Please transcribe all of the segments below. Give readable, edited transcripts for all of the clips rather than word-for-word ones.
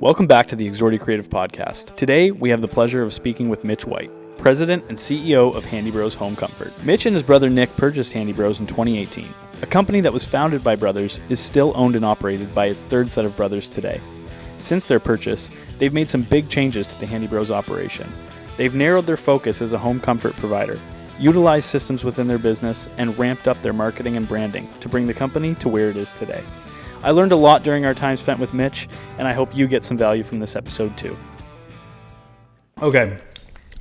Welcome back to the Exordia Creative Podcast. Today, we have the pleasure of speaking with Mitch White, President and CEO of Handy Bros Home Comfort. Mitch and his brother Nick purchased Handy Bros in 2018. A company that was founded by brothers is still owned and operated by its third set of brothers today. Since their purchase, they've made some big changes to the Handy Bros operation. They've narrowed their focus as a home comfort provider, utilized systems within their business, and ramped up their marketing and branding to bring the company to where it is today. I learned a lot during our time spent with Mitch, and I hope you get some value from this episode too. Okay,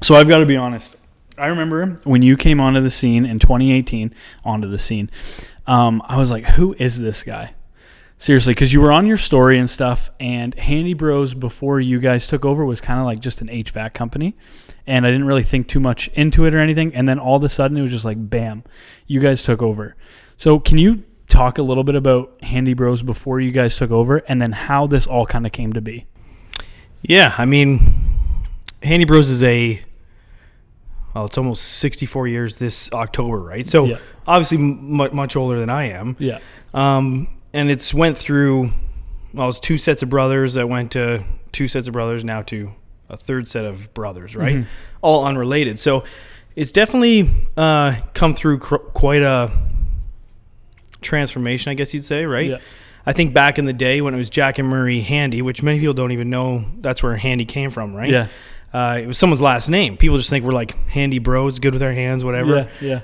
so I've got to be honest. I remember when you came onto the scene in 2018, I was like, who is this guy? Seriously, because you were on your story and stuff, and Handy Bros, before you guys took over, was kind of like just an HVAC company, and I didn't really think too much into it or anything, and then all of a sudden it was just like, bam, you guys took over. So can you talk a little bit about Handy Bros before you guys took over, and then how this all kind of came to be? Yeah, I mean, Handy Bros is it's almost 64 years this October, right? So Yeah. obviously much older than I am. Yeah. And it's went through, it's two sets of brothers. I went to two sets of brothers, now to a third set of brothers, right? Mm-hmm. All unrelated. So it's definitely come through quite a transformation, I guess you'd say, right? Yeah. I think back in the day when it was Jack and Murray Handy, which many people don't even know that's where Handy came from, right? Yeah. It was someone's last name. People just think we're like Handy Bros, good with our hands, whatever. Yeah.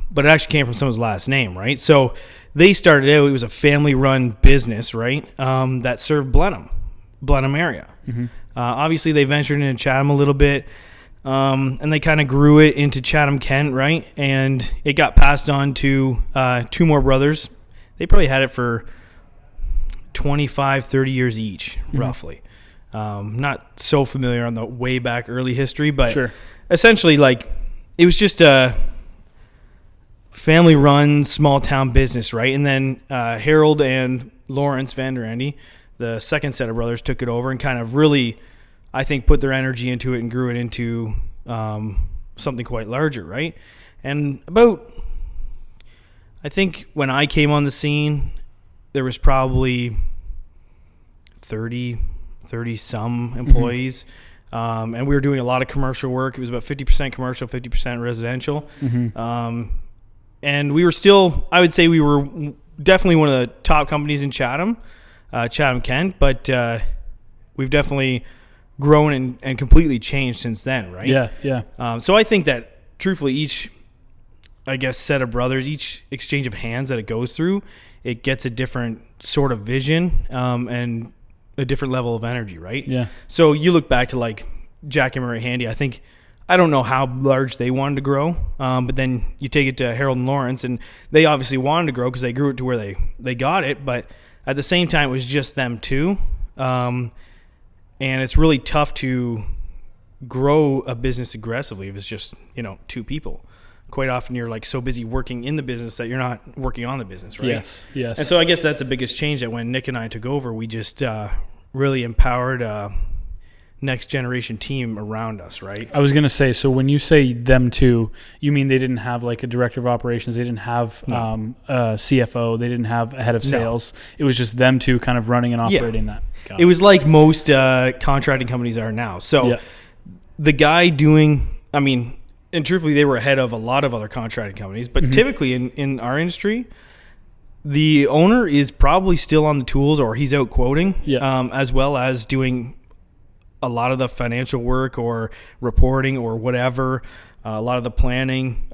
But it actually came from someone's last name, right? So they started out, it was a family-run business, right, that served Blenheim area. Mm-hmm. Obviously, they ventured into Chatham a little bit, and they kind of grew it into Chatham-kent, right? And it got passed on to two more brothers. They probably had it for 25, 30 years each, roughly. Not so familiar on the way back early history, but Sure. essentially, like, it was just a family-run small-town business, right? And then Harold and Lawrence Van Der Ende, the second set of brothers, took it over and kind of really, I think, put their energy into it and grew it into something quite larger, right? And I think when I came on the scene, there was probably 30 some employees. And we were doing a lot of commercial work. It was about 50% commercial, 50% residential. Mm-hmm. And we were still, I would say we were definitely one of the top companies in Chatham-kent, but we've definitely grown and completely changed since then, right? Yeah. So I think that truthfully each, I guess, set of brothers, each exchange of hands that it goes through, it gets a different sort of vision and a different level of energy, right? Yeah. So you look back to like Jack and Murray Handy, I don't know how large they wanted to grow, but then you take it to Harold and Lawrence, and they obviously wanted to grow because they grew it to where they got it, but at the same time, it was just them two, and it's really tough to grow a business aggressively if it's just, two people. Quite often you're like so busy working in the business that you're not working on the business, right? Yes. And so I guess that's the biggest change, that when Nick and I took over, we just really empowered next generation team around us, right? I was going to say, so when you say them two, you mean they didn't have like a director of operations, they didn't have a CFO, they didn't have a head of sales. No. It was just them two kind of running and operating that. It was like most contracting companies are now. So the guy and truthfully, they were ahead of a lot of other contracting companies, but typically in our industry, the owner is probably still on the tools, or he's out quoting, as well as doing a lot of the financial work or reporting or whatever, a lot of the planning,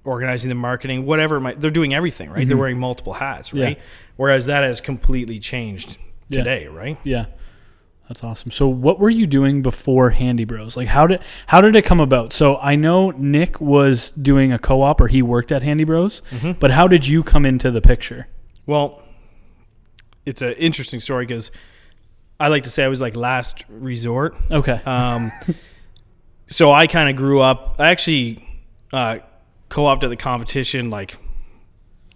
organizing the marketing, whatever. They're doing everything, right? They're wearing multiple hats, right? Yeah. Whereas that has completely changed today, right? Yeah. That's awesome. So what were you doing before Handy Bros? Like how did it come about? So I know Nick was doing a co-op, or he worked at Handy Bros, but how did you come into the picture? Well, it's an interesting story because I like to say I was like last resort. Okay. So I kind of grew up. I actually co-opted the competition like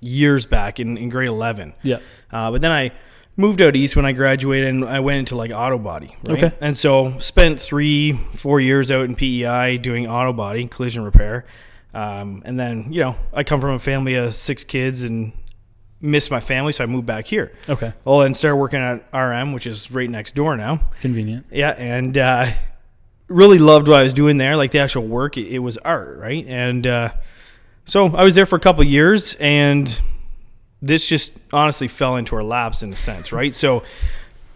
years back in grade 11. Yeah. But then I moved out east when I graduated, and I went into like auto body. Right? Okay. And so spent 3-4 years out in PEI doing auto body, collision repair. And then, I come from a family of 6 kids, and missed my family, so I moved back here. Okay. Well, and started working at RM, which is right next door now. Convenient. Yeah, and really loved what I was doing there. Like the actual work, it was art, right? And so I was there for a couple of years, and this just honestly fell into our laps in a sense, right? So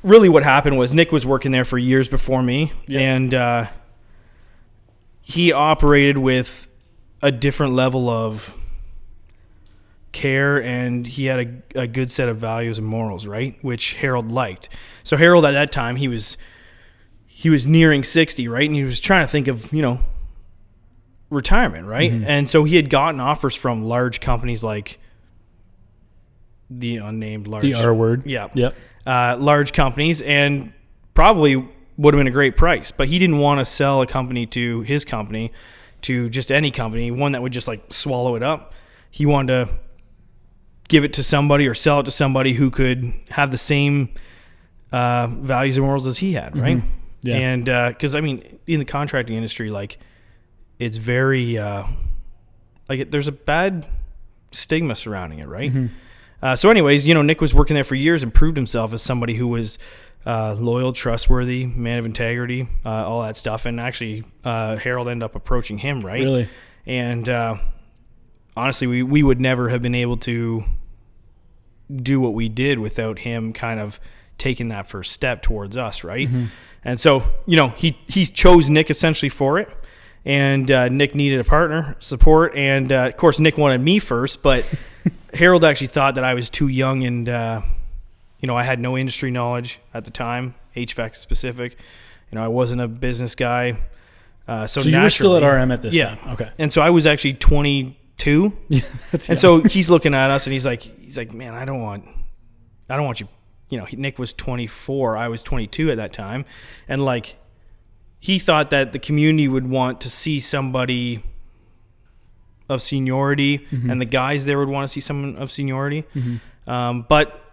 really what happened was Nick was working there for years before me, and he operated with a different level of care, and he had a good set of values and morals, right? Which Harold liked. So Harold at that time, he was nearing 60, right? And he was trying to think of, retirement, right? Mm-hmm. And so he had gotten offers from large companies like the unnamed large. The R word. Yeah. Yep. Large companies, and probably would have been a great price, but he didn't want to sell a company to his company, to just any company, one that would just like swallow it up. He wanted to give it to somebody or sell it to somebody who could have the same values and morals as he had, right? Mm-hmm. Yeah. And because in the contracting industry, like it's very there's a bad stigma surrounding it, right? Mm-hmm. So anyways, Nick was working there for years and proved himself as somebody who was loyal, trustworthy, man of integrity, all that stuff. And actually, Harold ended up approaching him, right? Really? And honestly, we would never have been able to do what we did without him kind of taking that first step towards us, right? Mm-hmm. And so, he chose Nick essentially for it. And Nick needed a partner, support, and of course, Nick wanted me first, but Harold actually thought that I was too young and, I had no industry knowledge at the time, HVAC specific. I wasn't a business guy. So you were still at RM at this time? Okay. And so I was actually 22. And so he's looking at us and he's like, man, I don't want you. Nick was 24. I was 22 at that time. And like, he thought that the community would want to see somebody of seniority, mm-hmm. and the guys there would want to see someone of seniority. Mm-hmm. But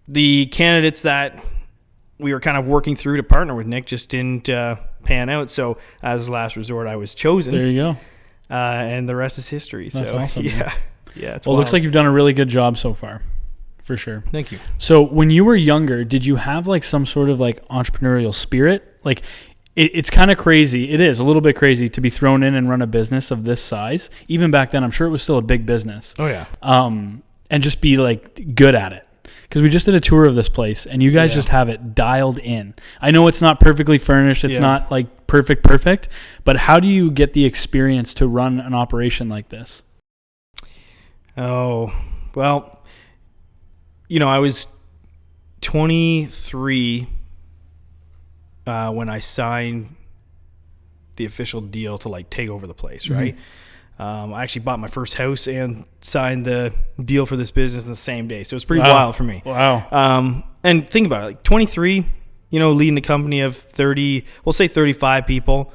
the candidates that we were kind of working through to partner with Nick just didn't pan out. So as a last resort, I was chosen. There you go. And the rest is history. That's so, awesome. Yeah. Yeah. It looks like you've done a really good job so far. For sure. Thank you. So when you were younger, did you have like some sort of like entrepreneurial spirit? Like it's kind of crazy. It is a little bit crazy to be thrown in and run a business of this size. Even back then, I'm sure it was still a big business. Oh yeah. And just be like good at it. Because we just did a tour of this place and you guys just have it dialed in. I know it's not perfectly furnished. It's not like perfect. But how do you get the experience to run an operation like this? Oh, well, I was 23 when I signed the official deal to like take over the place, right? Mm-hmm. I actually bought my first house and signed the deal for this business in the same day. So it was pretty wild for me. Wow. And think about it, like 23, leading a company of 30, we'll say 35 people.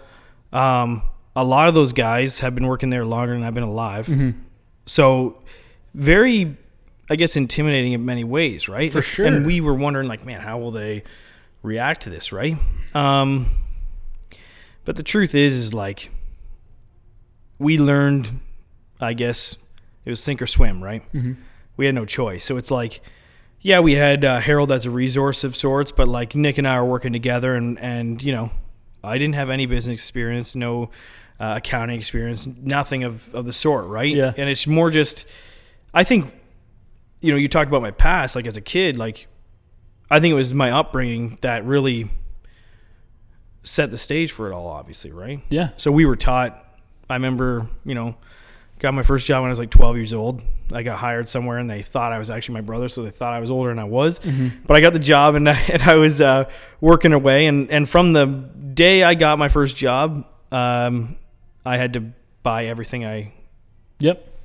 A lot of those guys have been working there longer than I've been alive. Mm-hmm. So very, I guess, intimidating in many ways, right? For sure. And we were wondering, like, man, how will they react to this, right? But the truth is like, we learned, I guess, it was sink or swim, right? Mm-hmm. We had no choice. So it's like, yeah, we had Harold as a resource of sorts, but like Nick and I were working together, and I didn't have any business experience, no accounting experience, nothing of the sort, right? Yeah. And it's more just, I think, you talked about my past, like as a kid, like I think it was my upbringing that really set the stage for it all, obviously, right? Yeah. So we were taught, I remember, got my first job when I was like 12 years old. I got hired somewhere and they thought I was actually my brother, so they thought I was older than I was. Mm-hmm. But I got the job and I was working away. And from the day I got my first job, I had to buy everything I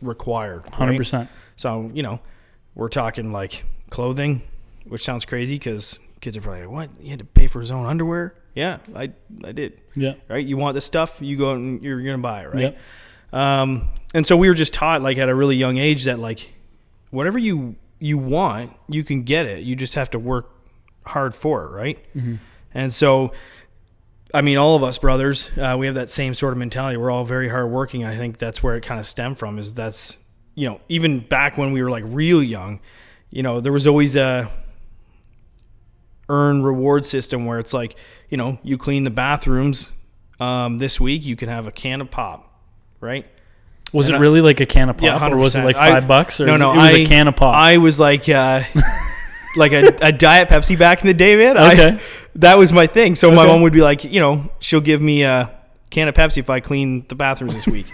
required. 100%. Right? So, we're talking like clothing, which sounds crazy because kids are probably like, what? You had to pay for his own underwear? Yeah, I did. Yeah. Right? You want this stuff, you go out and you're going to buy it, right? Yep. And so we were just taught like at a really young age that like whatever you want, you can get it. You just have to work hard for it, right? Mm-hmm. And so, all of us brothers, we have that same sort of mentality. We're all very hardworking. I think that's where it kind of stemmed from, is that's, even back when we were like real young, there was always a earn reward system where it's like, you clean the bathrooms this week, you can have a can of pop, right? Was it really like a can of pop, yeah, or was it like $5? Or no, it was a can of pop. I was like like a Diet Pepsi back in the day, man. Okay. That was my thing. So my mom would be like, she'll give me a can of Pepsi if I clean the bathrooms this week.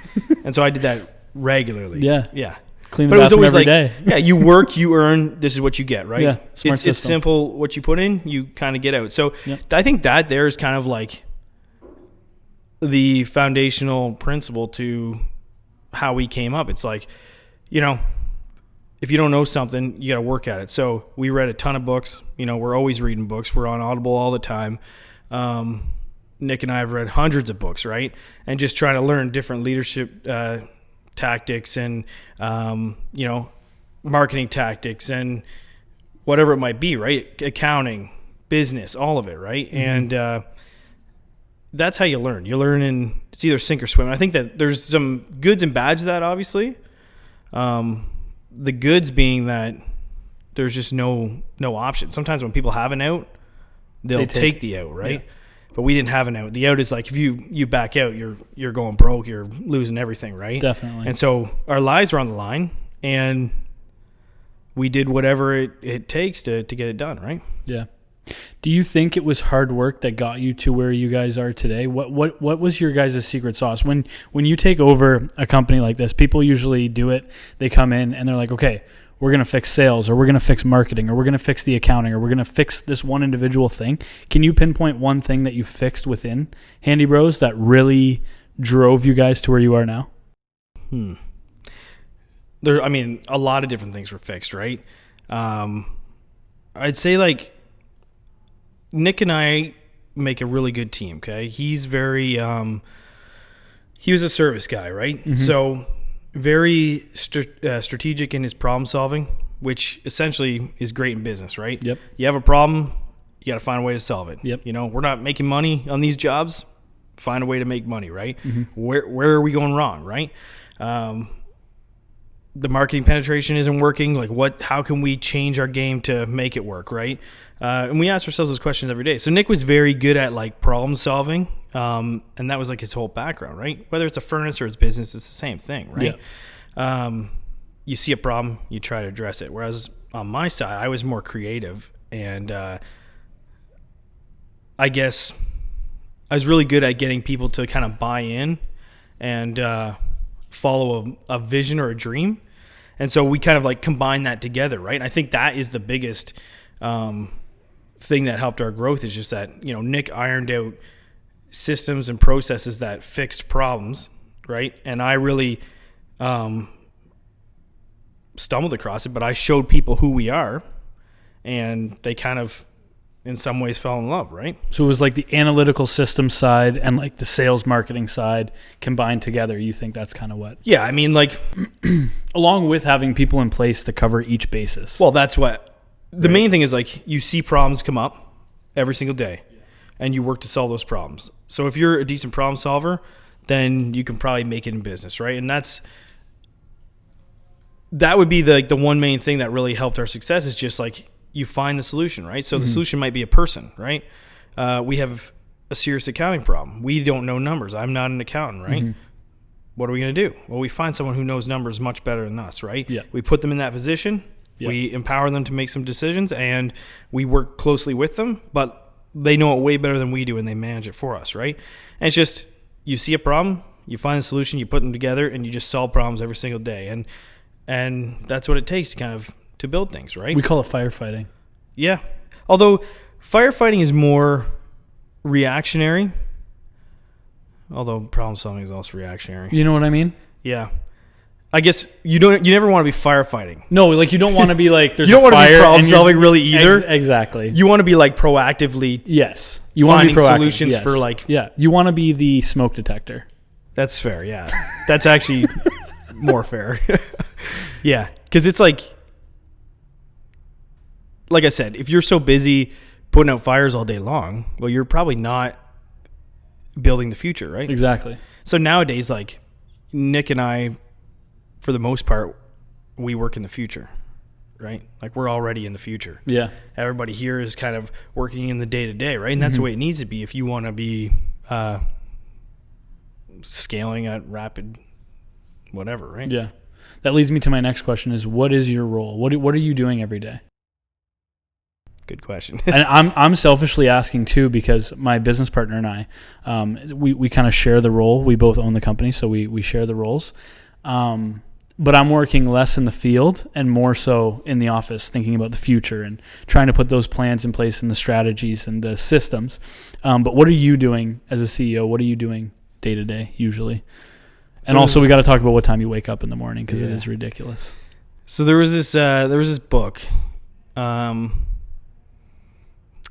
And so I did that regularly. Yeah. Yeah. Clean the bathroom every day. Yeah, you work, you earn, this is what you get, right? Yeah, smart system. It's simple. What you put in, you kind of get out. So I think that there is kind of like the foundational principle to how we came up. It's like, if you don't know something, you got to work at it. So we read a ton of books. We're always reading books. We're on Audible all the time. Nick and I have read hundreds of books, right? And just trying to learn different leadership tactics and, marketing tactics and whatever it might be, right? Accounting, business, all of it, right? Mm-hmm. And that's how you learn. You learn it's either sink or swim. I think that there's some goods and bads to that, obviously. The goods being that there's just no option. Sometimes when people have an out, they'll take the out, right? Yeah. But we didn't have an out. The out is like if you back out, you're going broke, you're losing everything, right? Definitely. And so our lives are on the line, and we did whatever it takes to get it done, right? Yeah. Do you think it was hard work that got you to where you guys are today? What was your guys' secret sauce? When you take over a company like this, people usually do it. They come in and they're like, okay, we're going to fix sales, or we're going to fix marketing, or we're going to fix the accounting, or we're going to fix this one individual thing. Can you pinpoint one thing that you fixed within Handy Bros that really drove you guys to where you are now? A lot of different things were fixed, right? I'd say like Nick and I make a really good team, okay? He's very, he was a service guy, right? Mm-hmm. So very strategic in his problem solving, which essentially is great in business, right? Yep. You have a problem, you got to find a way to solve it. Yep. We're not making money on these jobs. Find a way to make money, right? Mm-hmm. Where are we going wrong, right? The marketing penetration isn't working. Like how can we change our game to make it work, right? And we ask ourselves those questions every day. So Nick was very good at like problem solving. And that was like his whole background, right? Whether it's a furnace or it's business, it's the same thing, right? Yeah. You see a problem, you try to address it. Whereas on my side, I was more creative, and I guess I was really good at getting people to kind of buy in and follow a vision or a dream. And so we kind of like combine that together, right? And I think that is the biggest thing that helped our growth, is just that, Nick ironed out systems and processes that fixed problems, right? And I really stumbled across it, but I showed people who we are, and they kind of in some ways fell in love, right? So it was like the analytical system side and like the sales marketing side combined together. You think that's kind of what? Yeah, I mean, like along with having people in place to cover each basis. Well, that's what the main thing is. Like, you see problems come up every single day, and you work to solve those problems. So if you're a decent problem solver, then you can probably make it in business, right? And that would be the one main thing that really helped our success, is just like you find the solution, right? So the solution might be a person, right? We have a serious accounting problem. We don't know numbers. I'm not an accountant, right? Mm-hmm. What are we going to do? Well, we find someone who knows numbers much better than us, right? Yeah. We put them in that position. Yeah. We empower them to make some decisions, and we work closely with them, but they know it way better than we do, and they manage it for us, right? And it's just, you see a problem, you find a solution, you put them together, and you just solve problems every single day. And that's what it takes to kind of to build things, right? We call it firefighting. Yeah. Although firefighting is more reactionary, although problem solving is also reactionary. You know what I mean? Yeah. I guess you never want to be firefighting. No, like you don't want to be like there's you don't a fire want to be problem solving really either. Exactly. You want to be like proactively. Yes. You want to be proactive. Solutions for like. Yeah. You want to be the smoke detector. That's fair. Yeah. That's actually more fair. Yeah. Because it's like I said, if you're so busy putting out fires all day long, well, you're probably not building the future, right? Exactly. So nowadays, like Nick and I, for the most part, we work in the future, right? Like we're already in the future. Yeah. Everybody here is kind of working in the day to day, right? And that's the way it needs to be if you want to be scaling at rapid whatever, right? Yeah. That leads me to my next question is, what is your role? What are you doing every day? Good question. And I'm selfishly asking too, because my business partner and I, we kind of share the role. We both own the company, so we share the roles. But I'm working less in the field and more so in the office, thinking about the future and trying to put those plans in place and the strategies and the systems. But what are you doing as a CEO? What are you doing day to day usually? And also, we got to talk about what time you wake up in the morning, because it is ridiculous. So there was this book.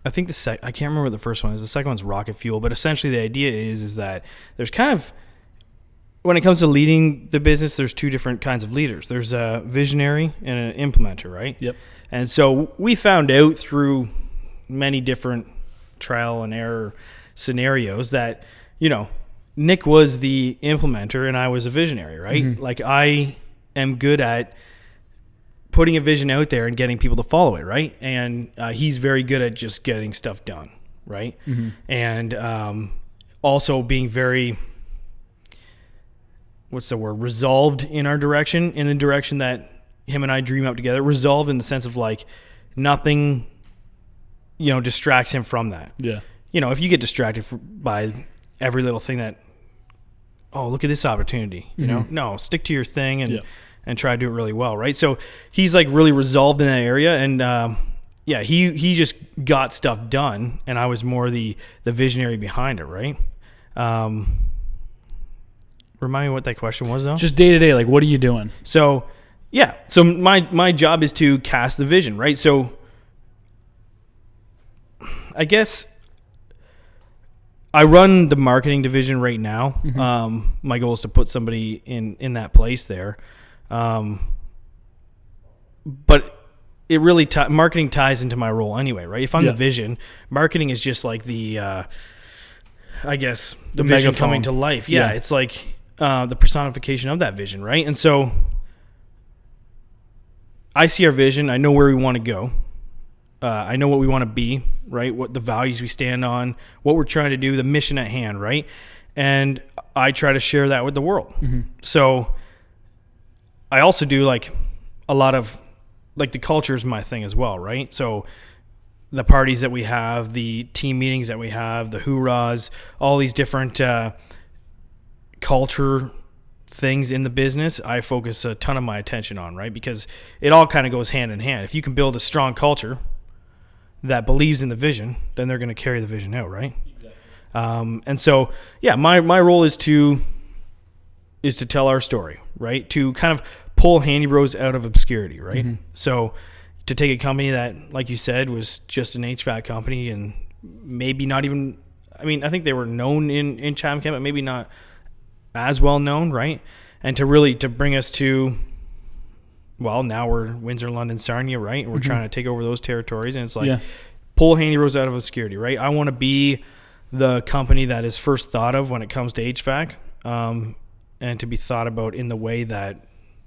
I think I can't remember what the first one is. The second one's Rocket Fuel. But essentially, the idea is that there's kind of, when it comes to leading the business, there's two different kinds of leaders. There's a visionary and an implementer, right? Yep. And so we found out through many different trial and error scenarios that, Nick was the implementer and I was a visionary, right? Mm-hmm. Like I am good at putting a vision out there and getting people to follow it, right? And he's very good at just getting stuff done, right? Mm-hmm. And also being very, resolved in our direction, in the direction that him and I dream up together. Resolved in the sense of like nothing, distracts him from that. Yeah. If you get distracted by every little thing that, oh, look at this opportunity, no, stick to your thing and try to do it really well, right? So he's like really resolved in that area, and he just got stuff done, and I was more the visionary behind it, right? Remind me what that question was, though. Just day to day, like what are you doing? So my job is to cast the vision, right? So I guess I run the marketing division right now. Mm-hmm. My goal is to put somebody in that place there. But it really marketing ties into my role anyway, right? If I'm the vision, marketing is just like the vision megaphone coming to life. Yeah. It's like the personification of that vision, right? And so I see our vision. I know where we want to go. I know what we want to be, right? What the values we stand on, what we're trying to do, the mission at hand, right? And I try to share that with the world. Mm-hmm. So I also do like a lot of, like the culture is my thing as well, right? So the parties that we have, the team meetings that we have, the hoorahs, all these different culture things in the business, I focus a ton of my attention on, right? Because it all kind of goes hand in hand. If you can build a strong culture that believes in the vision, then they're going to carry the vision out, right? Exactly. And so, my role is to tell our story, right? To kind of pull Handy Bros out of obscurity, right? Mm-hmm. So to take a company that, like you said, was just an HVAC company and maybe not even, I think they were known in Chatham-kent, but maybe not as well known, right? And to bring us to, well, now we're Windsor, London, Sarnia, right? And we're trying to take over those territories. And it's like, pull Handy Bros out of obscurity, right? I want to be the company that is first thought of when it comes to HVAC, and to be thought about in the way that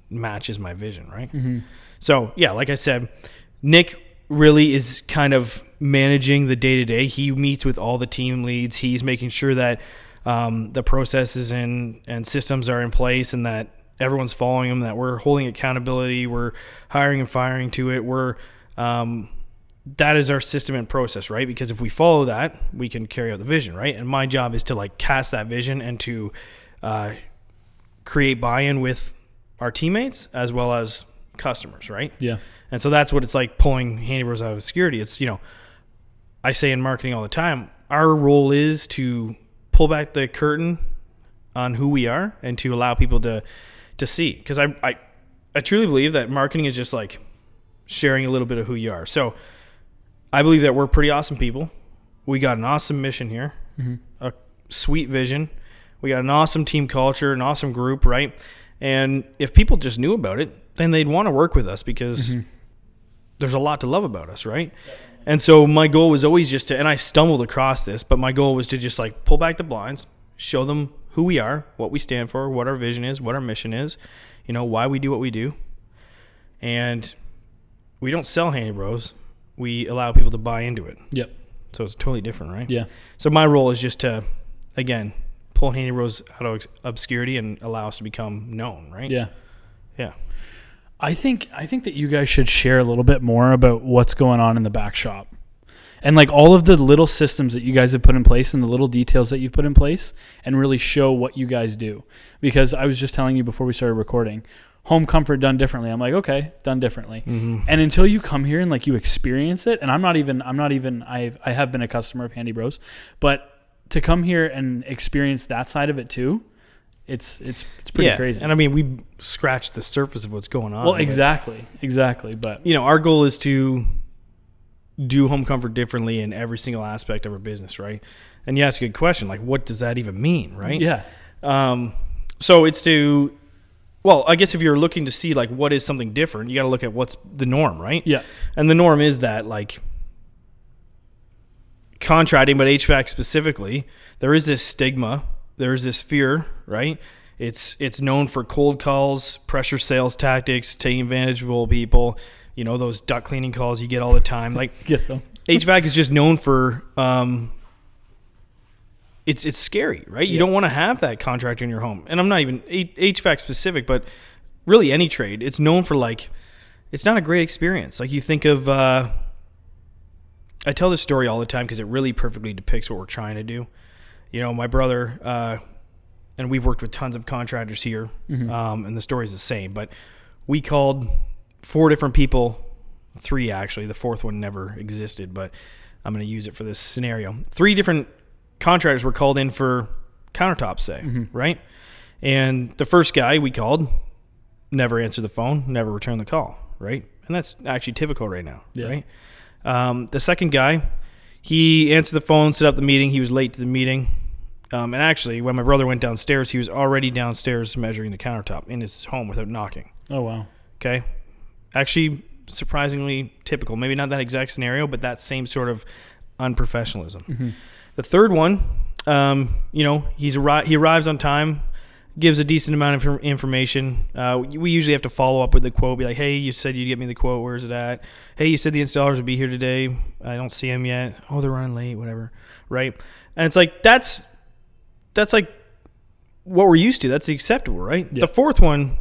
matches my vision, right? Mm-hmm. So, like I said, Nick really is kind of managing the day-to-day. He meets with all the team leads. He's making sure that the processes and systems are in place and that everyone's following them, that we're holding accountability, we're hiring and firing to it. That is our system and process, right? Because if we follow that, we can carry out the vision, right? And my job is to like cast that vision and to create buy-in with our teammates as well as customers, right? Yeah. And so that's what it's like pulling Handy Bros out of obscurity. It's, I say in marketing all the time, our role is to pull back the curtain on who we are and to allow people to see. Because I truly believe that marketing is just like sharing a little bit of who you are. So I believe that we're pretty awesome people. We got an awesome mission here, a sweet vision. We got an awesome team culture, an awesome group, right? And if people just knew about it, then they'd want to work with us because there's a lot to love about us, right? And so my goal was always just to, and I stumbled across this, but my goal was to just like pull back the blinds, show them who we are, what we stand for, what our vision is, what our mission is, why we do what we do. And we don't sell Handy Bros. We allow people to buy into it. Yep. So it's totally different, right? Yeah. So my role is just to, again, pull Handy Bros out of obscurity and allow us to become known, right? Yeah. Yeah. I think that you guys should share a little bit more about what's going on in the back shop. And like all of the little systems that you guys have put in place and the little details that you've put in place, and really show what you guys do. Because I was just telling you before we started recording, home comfort done differently. I'm like, okay, done differently. Mm-hmm. And until you come here and like you experience it, and I have been a customer of Handy Bros, but to come here and experience that side of it too, it's pretty crazy. And I mean, we scratched the surface of what's going on. Well, exactly. But our goal is to do home comfort differently in every single aspect of our business, right? And you ask a good question, like, what does that even mean, right? Yeah. So it's to, well, I guess if you're looking to see like what is something different, you got to look at what's the norm, right? Yeah. And the norm is that like contracting, but HVAC specifically, there is this stigma, there is this fear, right? It's known for cold calls, pressure sales tactics, taking advantage of old people. Those duct cleaning calls you get all the time. Like, get them. HVAC is just known for, it's scary, right? You don't want to have that contractor in your home. And I'm not even HVAC specific, but really any trade. It's known for like, it's not a great experience. Like you think of, I tell this story all the time because it really perfectly depicts what we're trying to do. My brother, and we've worked with tons of contractors here, mm-hmm. And the story's the same, but we called 4 different people, 3 actually, the 4th one never existed, but I'm going to use it for this scenario. 3 different contractors were called in for countertops, say, mm-hmm. right? And the first guy we called never answered the phone, never returned the call, right? And that's actually typical right now, right? The second guy, he answered the phone, set up the meeting. He was late to the meeting. And actually, when my brother went downstairs, he was already downstairs measuring the countertop in his home without knocking. Oh, wow. Okay. Actually, surprisingly typical. Maybe not that exact scenario, but that same sort of unprofessionalism. Mm-hmm. The third one, he arrives on time, gives a decent amount of information. We usually have to follow up with the quote, be like, hey, you said you'd get me the quote. Where's it at? Hey, you said the installers would be here today. I don't see them yet. Oh, they're running late, whatever. Right? And it's like, that's like what we're used to. That's the acceptable, right? Yeah. The fourth one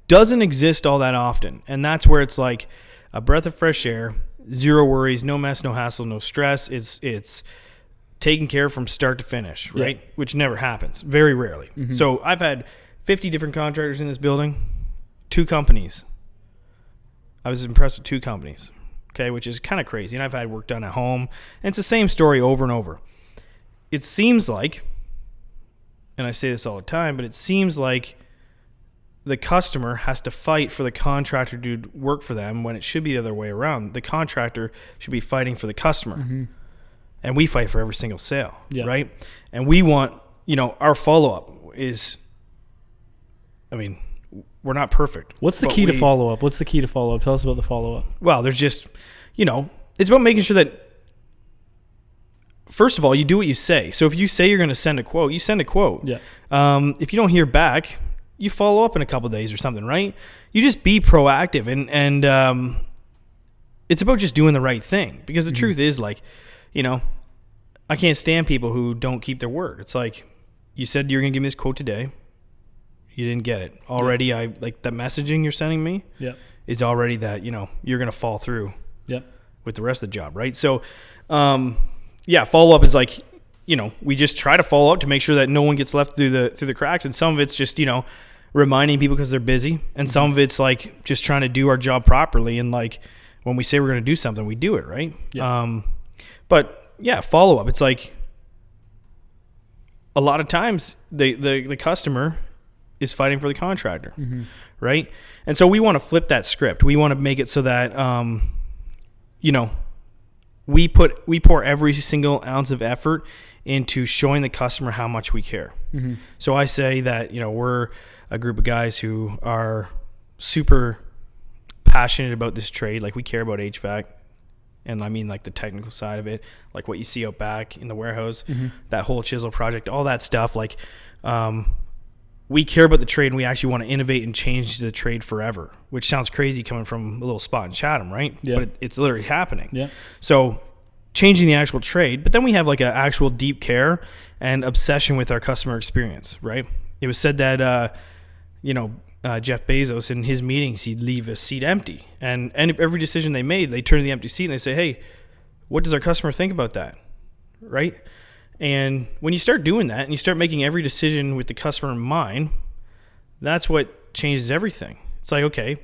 doesn't exist all that often. And that's where it's like a breath of fresh air, zero worries, no mess, no hassle, no stress. It's taken care of from start to finish, right? Yeah. Which never happens, very rarely. Mm-hmm. So I've had 50 different contractors in this building, 2 companies. I was impressed with 2 companies, okay, which is kind of crazy. And I've had work done at home. And it's the same story over and over. It seems like, and I say this all the time, but it seems like the customer has to fight for the contractor to do work for them when it should be the other way around. The contractor should be fighting for the customer. Mm-hmm. And we fight for every single sale, right? And we want, our follow-up is, we're not perfect. What's the key to follow-up? Tell us about the follow-up. Well, there's just, it's about making sure that, first of all, you do what you say. So if you say you're going to send a quote, you send a quote. Yeah. If you don't hear back, you follow up in a couple of days or something, right? You just be proactive. And it's about just doing the right thing. Because the mm-hmm. truth is, like, I can't stand people who don't keep their word. It's like, you said you're going to give me this quote today. You didn't get it. Already, the messaging you're sending me is already that, you're going to fall through with the rest of the job, right? So, follow-up is like, we just try to follow up to make sure that no one gets left through the cracks. And some of it's just, reminding people because they're busy. And some of it's like just trying to do our job properly. And like when we say we're going to do something, we do it, right? Yeah. Follow up. It's like a lot of times the customer is fighting for the contractor, mm-hmm. right? And so we want to flip that script. We want to make it so that, we pour every single ounce of effort into showing the customer how much we care. Mm-hmm. So I say that, we're a group of guys who are super passionate about this trade. Like we care about HVAC. And I mean like the technical side of it, like what you see out back in the warehouse, mm-hmm. that whole chisel project, all that stuff. Like, we care about the trade, and we actually want to innovate and change the trade forever, which sounds crazy coming from a little spot in Chatham, right? Yeah. But it's literally happening. Yeah. So changing the actual trade, but then we have like an actual deep care and obsession with our customer experience, right? It was said that, Jeff Bezos, in his meetings, he'd leave a seat empty. And every decision they made, they turn to the empty seat and they say, hey, what does our customer think about that, right? And when you start doing that and you start making every decision with the customer in mind, that's what changes everything. It's like, okay,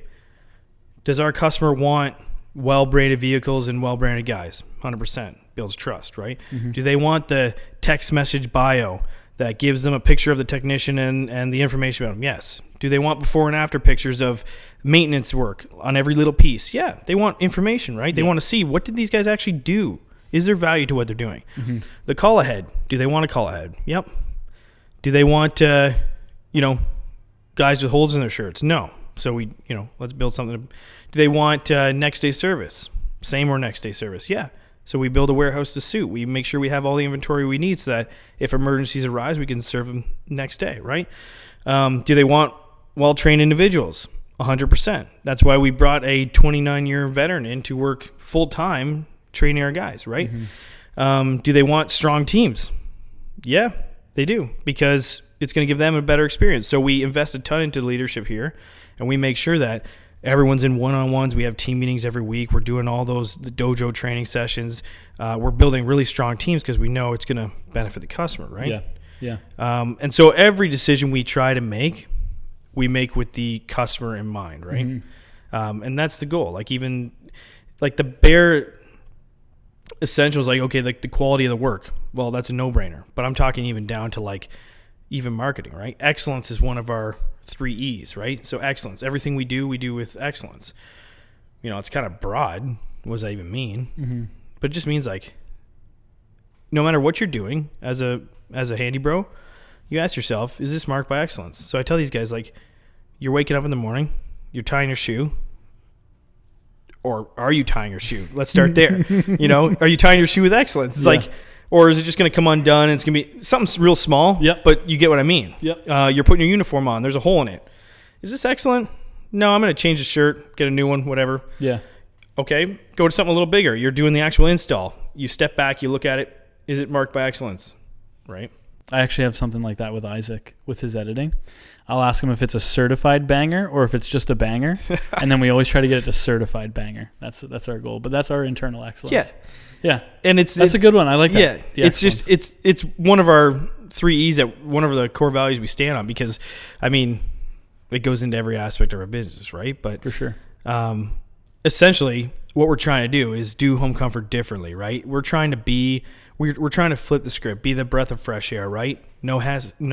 does our customer want well-branded vehicles and well-branded guys? 100%. Builds trust, right? Mm-hmm. Do they want the text message bio that gives them a picture of the technician and the information about them? Yes. Do they want before and after pictures of maintenance work on every little piece? Yeah. They want information, right? They want to see, what did these guys actually do? Is there value to what they're doing? Mm-hmm. The call ahead. Do they want to call ahead? Yep. Do they want, guys with holes in their shirts? No. So let's build something. Do they want next day service? Same or next day service? Yeah. So we build a warehouse to suit. We make sure we have all the inventory we need so that if emergencies arise, we can serve them next day, right? Do they want well-trained individuals? 100%. That's why we brought a 29-year veteran in to work full-time training our guys, right? Mm-hmm. Do they want strong teams? Yeah, they do, because it's going to give them a better experience. So we invest a ton into leadership here, and we make sure that everyone's in one-on-ones. We have team meetings every week. We're doing all the dojo training sessions. We're building really strong teams because we know it's going to benefit the customer, right? Yeah. And so every decision we try to make, we make with the customer in mind, right? Mm-hmm. And that's the goal. Like even like the bare essentials, like, okay, like the quality of the work, well, that's a no-brainer. But I'm talking even down to like even marketing, right? Excellence is one of our 3 E's, right? So excellence, everything we do with excellence. It's kind of broad. What does that even mean? Mm-hmm. But it just means like, no matter what you're doing as a handy bro, you ask yourself, is this marked by excellence? So I tell these guys, like, you're waking up in the morning, you're tying your shoe, or are you tying your shoe? Let's start there. Are you tying your shoe with excellence? It's like, or is it just going to come undone and it's going to be something real small? Yep. But you get what I mean. Yep. You're putting your uniform on. There's a hole in it. Is this excellent? No, I'm going to change the shirt, get a new one, whatever. Yeah. Okay. Go to something a little bigger. You're doing the actual install. You step back, you look at it. Is it marked by excellence? Right. I actually have something like that with Isaac with his editing. I'll ask him if it's a certified banger or if it's just a banger, and then we always try to get it to certified banger. That's our goal, but that's our internal excellence. Yeah, and that's a good one. I like that. Yeah, it's one of our 3 E's, that one of the core values we stand on, because it goes into every aspect of our business, right? But for sure, essentially, what we're trying to do is do home comfort differently, right? We're trying to flip the script, be the breath of fresh air, right? No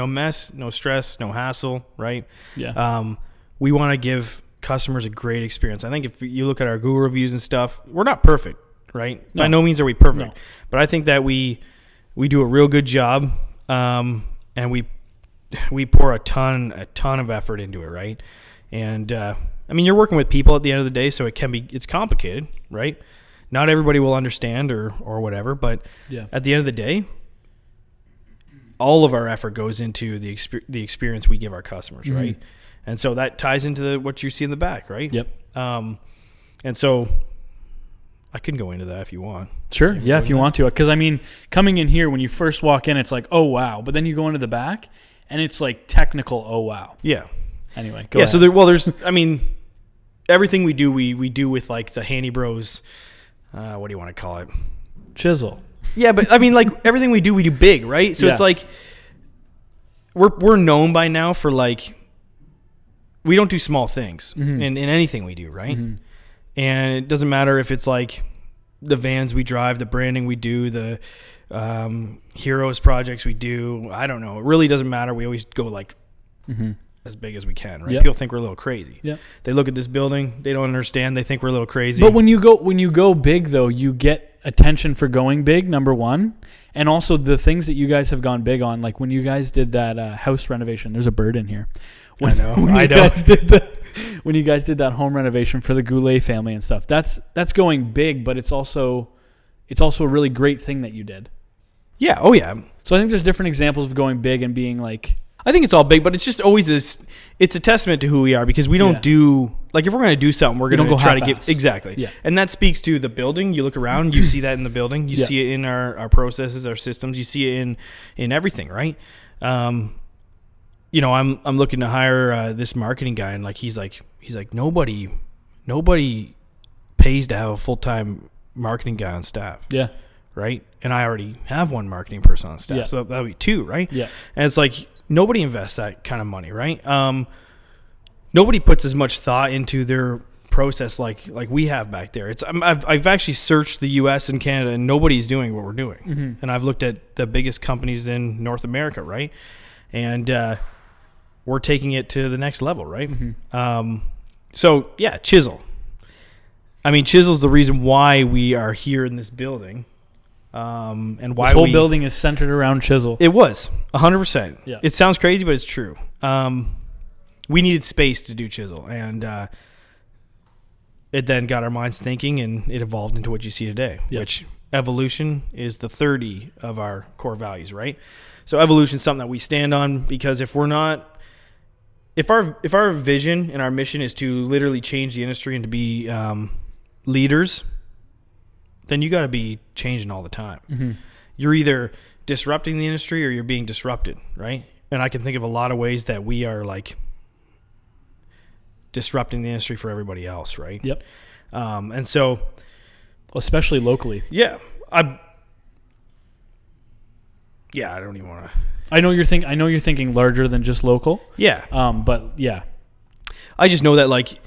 mess, no stress, no hassle, right? Yeah. We want to give customers a great experience. I think if you look at our Google reviews and stuff, we're not perfect, right? No. By no means are we perfect, but I think that we do a real good job, and we pour a ton of effort into it, right? And you're working with people at the end of the day, so it's complicated, right? Not everybody will understand or whatever, but at the end of the day, all of our effort goes into the experience we give our customers, mm-hmm. right? And so that ties into what you see in the back, right? Yep. And so I can go into that if you want. Sure. Yeah, if you want to. Because, coming in here, when you first walk in, it's like, oh, wow. But then you go into the back, and it's like technical, oh, wow. Yeah. Anyway, go ahead. So there's everything we do, we do with like the Handy Bros, what do you want to call it? Chisel. Yeah, but like everything we do big, right? So it's like we're known by now for like, we don't do small things mm-hmm. in anything we do, right? Mm-hmm. And it doesn't matter if it's like the vans we drive, the branding we do, the heroes projects we do. I don't know. It really doesn't matter. We always go like mm-hmm. as big as we can, right? Yep. People think we're a little crazy. Yep. They look at this building, they don't understand. They think we're a little crazy. But when you go big, though, you get attention for going big, number one, and also the things that you guys have gone big on. Like when you guys did that house renovation. There's a bird in here. I know. When you guys did that home renovation for the Goulet family and stuff, that's going big, but it's also a really great thing that you did. Yeah. Oh yeah. So I think there's different examples of going big and being like, I think it's all big, but it's just always this. It's a testament to who we are because we don't do like if we're going to do something, we're going to try to get exactly. Yeah. And that speaks to the building. You look around, you see that in the building. You see it in our processes, our systems. You see it in everything, right? You know, I'm looking to hire this marketing guy, and like he's like nobody pays to have a full-time marketing guy on staff. Yeah. Right? And I already have one marketing person on staff, so that would be two, right? Yeah. And it's like nobody invests that kind of money, right? Nobody puts as much thought into their process like we have back there. I've actually searched the U.S. and Canada, and nobody's doing what we're doing. Mm-hmm. And I've looked at the biggest companies in North America, right? And we're taking it to the next level, right? Mm-hmm. So yeah, Chisel. I mean, Chisel's the reason why we are here in this building. And why this whole building is centered around Chisel. It was 100%. Yeah. It sounds crazy, but it's true. We needed space to do Chisel, and it then got our minds thinking, and it evolved into what you see today, which evolution is the 30 of our core values, right? So evolution is something that we stand on because if our vision and our mission is to literally change the industry and to be leaders, then you got to be changing all the time. Mm-hmm. You're either disrupting the industry or you're being disrupted, right? And I can think of a lot of ways that we are like disrupting the industry for everybody else, right? Yep. And so, especially locally. Yeah. I don't even want to. I know you're thinking larger than just local. Yeah. But yeah. I just know that like.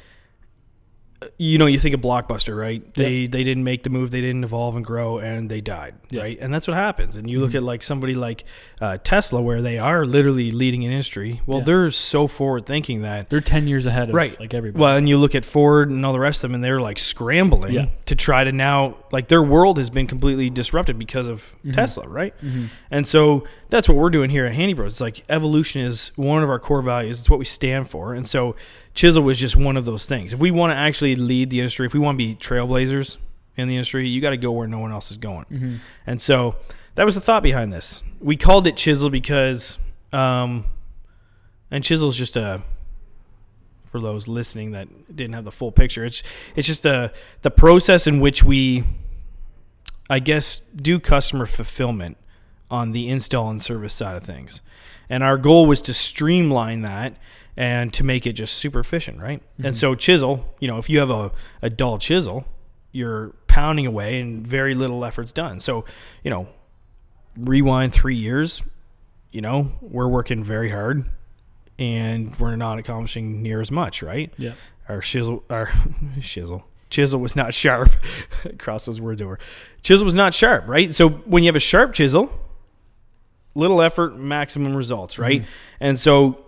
You know, you think of Blockbuster, right? They didn't make the move, they didn't evolve and grow, and they died, right? And that's what happens. And you look at like somebody like Tesla, where they are literally leading an industry. Well, they're so forward thinking that they're 10 years ahead of like everybody. Well, and you look at Ford and all the rest of them, and they're like scrambling to try to now like their world has been completely disrupted because of Tesla, right? Mm-hmm. And so that's what we're doing here at Handy Bros. It's like evolution is one of our core values. It's what we stand for, and so. Chisel was just one of those things. If we want to actually lead the industry, if we want to be trailblazers in the industry, you got to go where no one else is going. Mm-hmm. And so that was the thought behind this. We called it Chisel because, and Chisel is just for those listening that didn't have the full picture, it's just the process in which we, I guess, do customer fulfillment on the install and service side of things. And our goal was to streamline that and to make it just super efficient, right? Mm-hmm. And so Chisel, you know, if you have a dull chisel, you're pounding away and very little effort's done. So, you know, rewind 3 years, you know, we're working very hard and we're not accomplishing near as much, right? Yeah. Our chisel was not sharp. Cross those words over. Chisel was not sharp, right? So when you have a sharp chisel, little effort, maximum results, right? Mm-hmm. And so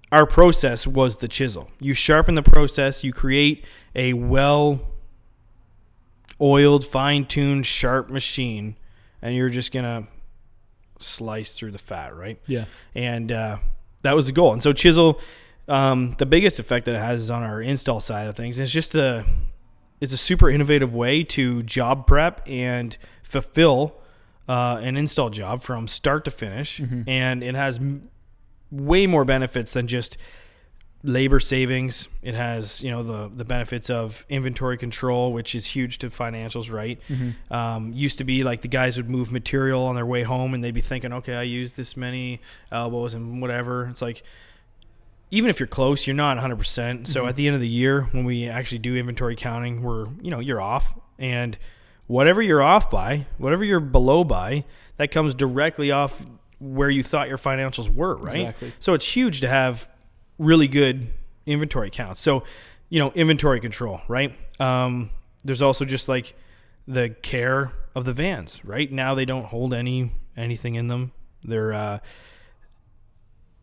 our process was the chisel. You sharpen the process, you create a well-oiled, fine-tuned, sharp machine, and you're just going to slice through the fat, right? Yeah. And that was the goal. And so chisel, the biggest effect that it has is on our install side of things. It's just it's a super innovative way to job prep and fulfill an install job from start to finish. Mm-hmm. And it has way more benefits than just labor savings. It has, you know, the benefits of inventory control, which is huge to financials, right? Mm-hmm. Used to be like the guys would move material on their way home and they'd be thinking, okay, I used this many elbows and whatever. It's like, even if you're close, you're not 100%. Mm-hmm. So at the end of the year, when we actually do inventory counting, you're off. And whatever you're off by, whatever you're below by, that comes directly off where you thought your financials were, right? Exactly. So it's huge to have really good inventory counts. So, you know, inventory control, right? There's also just like the care of the vans, right? Now they don't hold anything in them. They're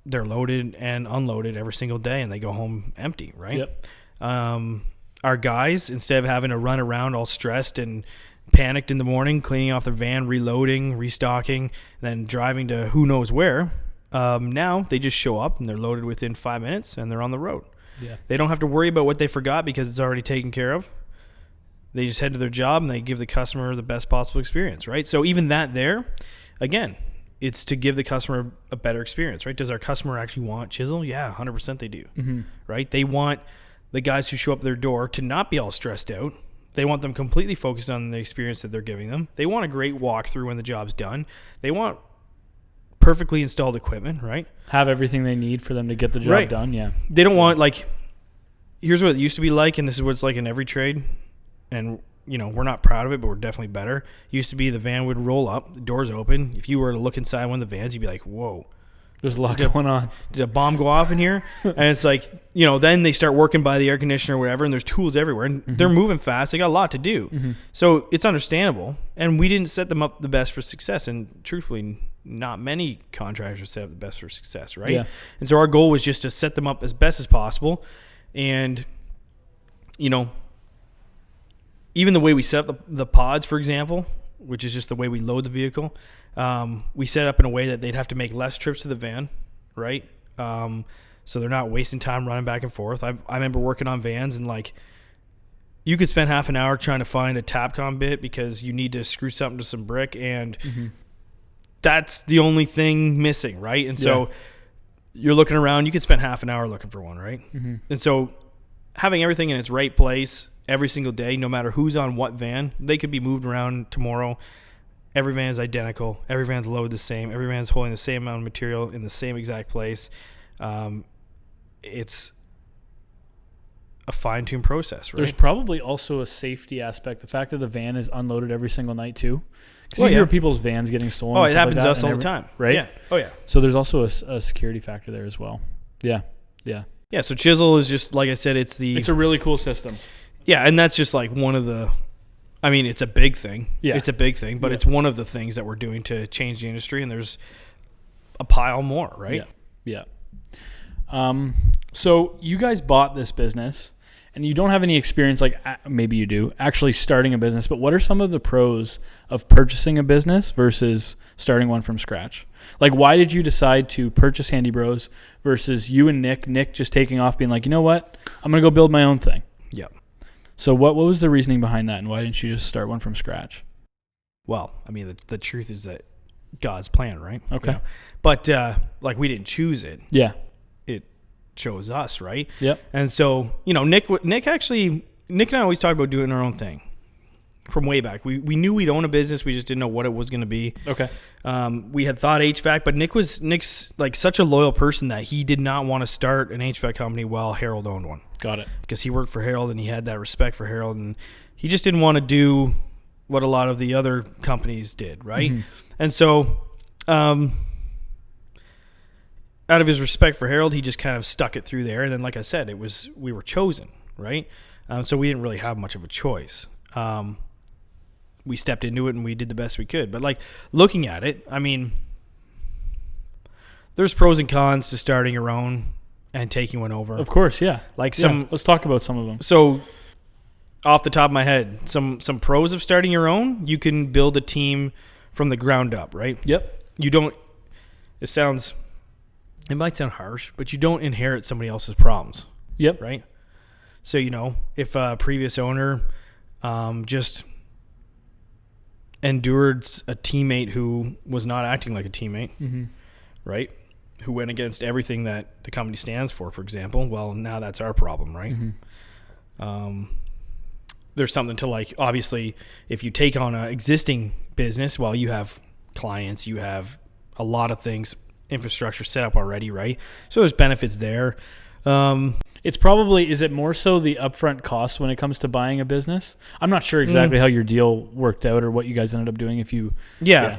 loaded and unloaded every single day, and they go home empty, right? Yep. Our guys, instead of having to run around all stressed and panicked in the morning, cleaning off their van, reloading, restocking, then driving to who knows where, now they just show up and they're loaded within 5 minutes and they're on the road. Yeah. They don't have to worry about what they forgot because it's already taken care of. They just head to their job and they give the customer the best possible experience, right? So even that there, again, it's to give the customer a better experience, right? Does our customer actually want chisel? Yeah, 100% they do, right? They want the guys who show up their door to not be all stressed out. They want them completely focused on the experience that they're giving them. They want a great walkthrough when the job's done. They want perfectly installed equipment, right? Have everything they need for them to get the job done, yeah. They don't want, like, here's what it used to be like, and this is what it's like in every trade, and we're not proud of it, but we're definitely better. It used to be the van would roll up, the doors open. If you were to look inside one of the vans, you'd be like, whoa. There's a lot going on. Did a bomb go off in here? And it's like, then they start working by the air conditioner or whatever, and there's tools everywhere, and they're moving fast. They got a lot to do. So it's understandable, and we didn't set them up the best for success, and truthfully, not many contractors set up the best for success, right? Yeah. And so our goal was just to set them up as best as possible, and, even the way we set up the pods, for example, which is just the way we load the vehicle, we set up in a way that they'd have to make less trips to the van, right? So they're not wasting time running back and forth. I remember working on vans, and like, you could spend half an hour trying to find a Tapcon bit because you need to screw something to some brick, and that's the only thing missing, right? And so you're looking around, you could spend half an hour looking for one, right? And so having everything in its right place every single day, no matter who's on what van, they could be moved around tomorrow. Every van is identical. Every van's loaded the same. Every van's holding the same amount of material in the same exact place. It's a fine-tuned process, right? There's probably also a safety aspect. The fact that the van is unloaded every single night too. Because you hear people's vans getting stolen. Oh, it happens to us all the time. Right? Yeah. Oh, yeah. So there's also a security factor there as well. Yeah. Yeah. Yeah, so chisel is just, like I said, it's a really cool system. Yeah, and that's just like one of the, it's a big thing. Yeah. It's a big thing, but it's one of the things that we're doing to change the industry, and there's a pile more, right? Yeah. So you guys bought this business, and you don't have any experience, like maybe you do, actually starting a business, but what are some of the pros of purchasing a business versus starting one from scratch? Like, why did you decide to purchase Handy Bros versus you and Nick just taking off being like, you know what, I'm going to go build my own thing? Yep. So what was the reasoning behind that, and why didn't you just start one from scratch? Well, the truth is that God's plan, right? Okay. But, we didn't choose it. Yeah. It chose us, right? Yep. And so, Nick and I always talked about doing our own thing from way back. We knew we'd own a business. We just didn't know what it was going to be. Okay. We had thought HVAC, but Nick's like such a loyal person that he did not want to start an HVAC company while Harold owned one. Got it. Because he worked for Harold, and he had that respect for Harold, and he just didn't want to do what a lot of the other companies did, right? And so, out of his respect for Harold, he just kind of stuck it through there. And then, like I said, we were chosen, right? So we didn't really have much of a choice. We stepped into it, and we did the best we could. But like, looking at it, there's pros and cons to starting your own and taking one over. Of course, yeah. Let's talk about some of them. So, off the top of my head, some pros of starting your own: you can build a team from the ground up, right? Yep. You don't. It might sound harsh, but you don't inherit somebody else's problems. Yep. Right. So if a previous owner just endured a teammate who was not acting like a teammate, right? Who went against everything that the company stands for example, well, now that's our problem, right? There's something to, like, obviously, if you take on an existing business, well, you have clients, you have a lot of things, infrastructure set up already, right? So there's benefits there. It's probably, is it more so the upfront cost when it comes to buying a business? I'm not sure exactly how your deal worked out or what you guys ended up doing. Yeah.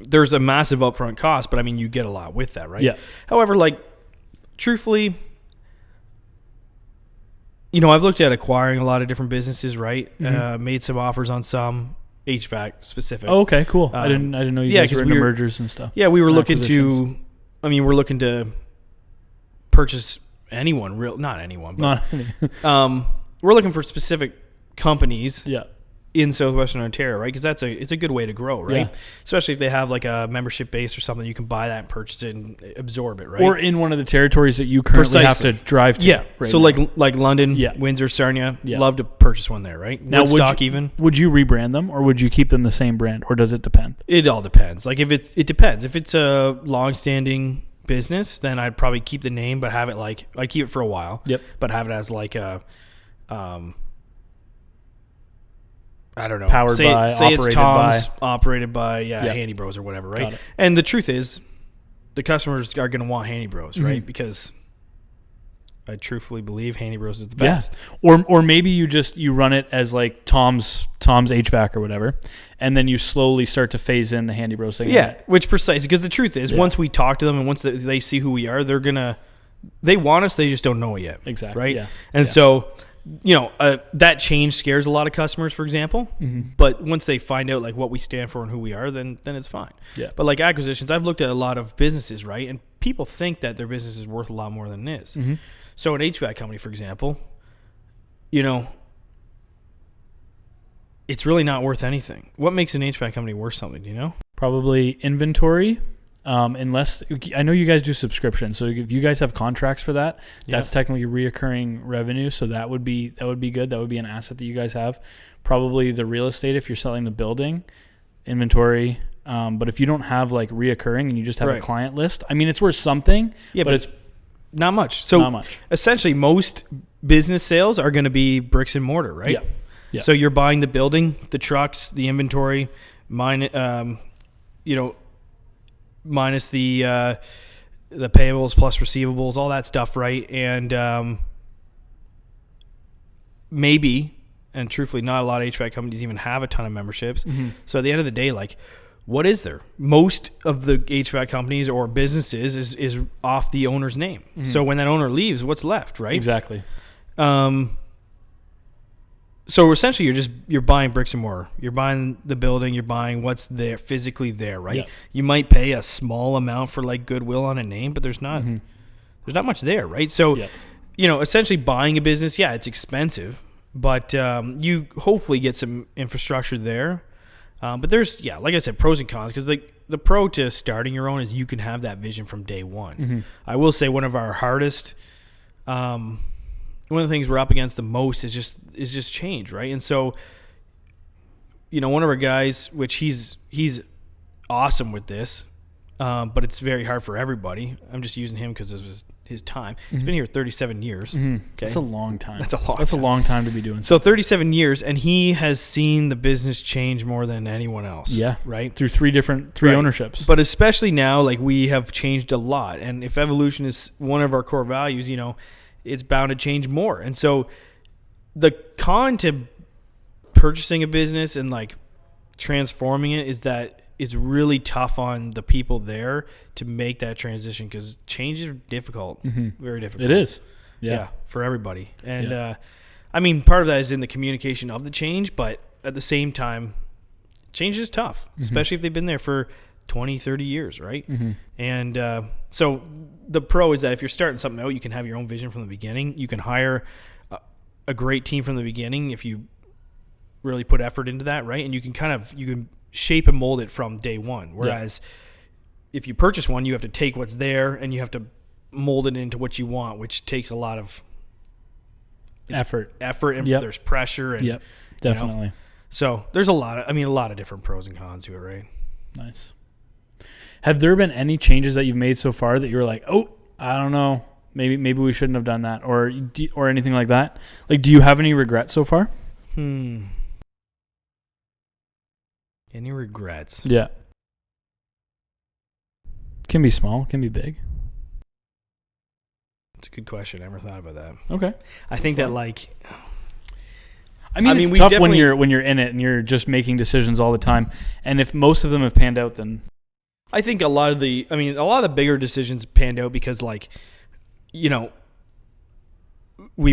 There's a massive upfront cost, but you get a lot with that, right? Yeah. However, like, truthfully, I've looked at acquiring a lot of different businesses, right? Made some offers on some HVAC specific. Oh, okay, cool. I didn't know you guys were into mergers and stuff. Yeah, we were looking to. We're looking to purchase anyone. Not anyone, but we're looking for specific companies. Yeah. in Southwestern Ontario, right? Because it's a good way to grow, right? Yeah. Especially if they have like a membership base or something, you can buy that and purchase it and absorb it, right? Or in one of the territories that you currently have to drive to. Yeah. Right So now. like London, Yeah. Windsor, Sarnia, Yeah. love to purchase one there, right? Now, Woodstock even. Would you rebrand them, or would you keep them the same brand, or does it depend? It all depends. Like it depends. If it's a long-standing business, then I'd probably keep the name, but have it like I'd keep it for a while. Yep. But have it as like a, I don't know. Powered say by, it's operated Tom's, by. operated by, Yep. Handy Bros or whatever, right? Got it. And the truth is, the customers are going to want Handy Bros, right? Mhm. Because I truthfully believe Handy Bros is the Yeah. best. Or maybe you run it as like Tom's HVAC or whatever, and then you slowly start to phase in the Handy Bros thing. Yeah, which precisely, because the truth is, Yeah. once we talk to them and once they see who we are, they want us, they just don't know it yet. Exactly. Right? Yeah. And Yeah. so, that change scares a lot of customers, for example. Mm-hmm. But once they find out like what we stand for and who we are, then it's fine. Yeah. But like acquisitions, I've looked at a lot of businesses, right? And people think that their business is worth a lot more than it is. Mm-hmm. So an HVAC company, for example, it's really not worth anything. What makes an HVAC company worth something, do you know? Probably inventory. Unless I know you guys do subscriptions, so if you guys have contracts for that, that's technically reoccurring revenue. So that would be good. That would be an asset that you guys have. Probably the real estate if you're selling the building, inventory. But if you don't have like reoccurring and you just have a client list, I mean, it's worth something. Yeah, but it's not much. So not much. Essentially, most business sales are going to be bricks and mortar, right? Yeah. Yeah. So you're buying the building, the trucks, the inventory, minus the payables plus receivables, all that stuff, right? And maybe, and truthfully, not a lot of HVAC companies even have a ton of memberships. Mm-hmm. So at the end of the day, like, what is there? Most of the HVAC companies or businesses is off the owner's name. Mm-hmm. So when that owner leaves, what's left, right? Exactly. So essentially, you're buying bricks and mortar. You're buying the building. You're buying what's there physically there, right? Yeah. You might pay a small amount for like goodwill on a name, but there's not much there, right? So, essentially buying a business, it's expensive, but you hopefully get some infrastructure there. But there's like I said, pros and cons, because the pro to starting your own is you can have that vision from day one. Mm-hmm. I will say one of our hardest. One of the things we're up against the most is just change, right? And so, one of our guys, which he's awesome with this, but it's very hard for everybody. I'm just using him because of his time. He's been here 37 years. Mm-hmm. Okay? That's a long time. That's a That's a long time to be doing. So 37 years, and he has seen the business change more than anyone else. Yeah. Right? Through three ownerships. But especially now, like, we have changed a lot. And if evolution is one of our core values, it's bound to change more. And so the con to purchasing a business and like transforming it is that it's really tough on the people there to make that transition, because change is difficult, very difficult. It is. Yeah. For everybody. And I mean, part of that is in the communication of the change, but at the same time, change is tough, especially if they've been there for 20, 30 years, right? Mm-hmm. And so the pro is that if you're starting something out, you can have your own vision from the beginning. You can hire a great team from the beginning if you really put effort into that, right? And you can shape and mold it from day one. Whereas if you purchase one, you have to take what's there and you have to mold it into what you want, which takes a lot of effort, and there's pressure. And, definitely. So there's a lot of different pros and cons to it, right? Nice. Have there been any changes that you've made so far that you're like, oh, I don't know, maybe we shouldn't have done that, or anything like that? Like, do you have any regrets so far? Any regrets? Yeah. Can be small, can be big. It's a good question. I never thought about that. Okay. I think that, like, it's tough when you're in it and you're just making decisions all the time. And if most of them have panned out, then I think a lot of the bigger decisions panned out because, like, we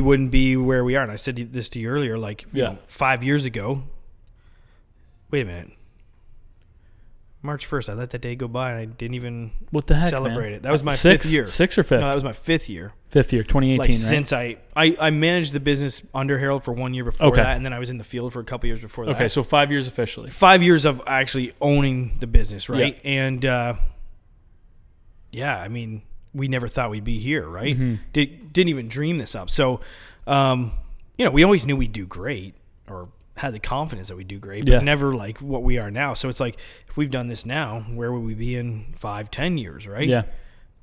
wouldn't be where we are. And I said this to you earlier, like, 5 years ago. Wait a minute. March 1st. I let that day go by, and I didn't even what the heck, celebrate man? it. That was my 6th 5th year. 6th or 5th? No, that was my 5th year. 5th year, 2018, like, right? Since I managed the business under Harold for 1 year before that, and then I was in the field for a couple years before that. Okay, so 5 years officially. 5 years of actually owning the business, right? Yeah. And, yeah, I mean, we never thought we'd be here, right? Mm-hmm. Didn't even dream this up. So, we always knew we'd do great, or had the confidence that we'd do great, but never like what we are now. So it's like, if we've done this now, where would we be in 5-10 years, right? Yeah.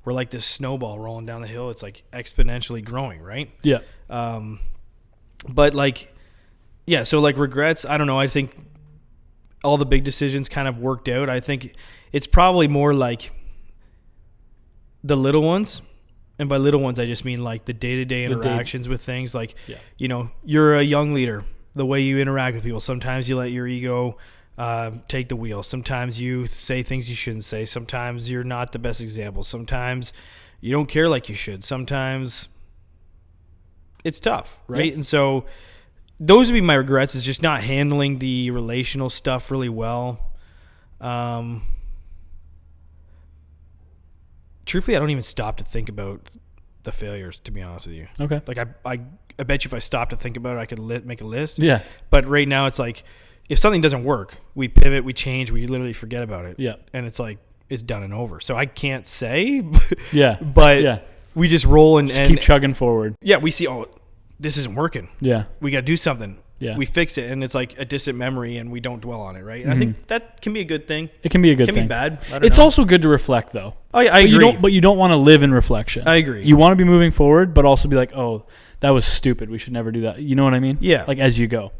We're like this snowball rolling down the hill. It's like exponentially growing, right? Yeah. But like, yeah, so like regrets, I don't know. I think all the big decisions kind of worked out. I think it's probably more like the little ones. And by little ones, I just mean like the day-to-day interactions with things. Like, you're a young leader. The way you interact with people. Sometimes you let your ego take the wheel. Sometimes you say things you shouldn't say. Sometimes you're not the best example. Sometimes you don't care like you should. Sometimes it's tough, right? Yeah. And so those would be my regrets, is just not handling the relational stuff really well. Truthfully, I don't even stop to think about the failures, to be honest with you. Okay. Like I bet you if I stopped to think about it, I could make a list. Yeah. But right now it's like, if something doesn't work, we pivot, we change, we literally forget about it. Yeah. And it's like, it's done and over. So I can't say. Yeah. But we just roll and keep chugging forward. Yeah. We see, this isn't working. Yeah. We got to do something. Yeah. We fix it, and it's like a distant memory, and we don't dwell on it, right? And I think that can be a good thing. It can be a good thing. thing. It can be bad. It's also good to reflect, though. I agree. But you don't want to live in reflection. I agree. You want to be moving forward, but also be like, oh, that was stupid. We should never do that. You know what I mean? Yeah. Like as you go.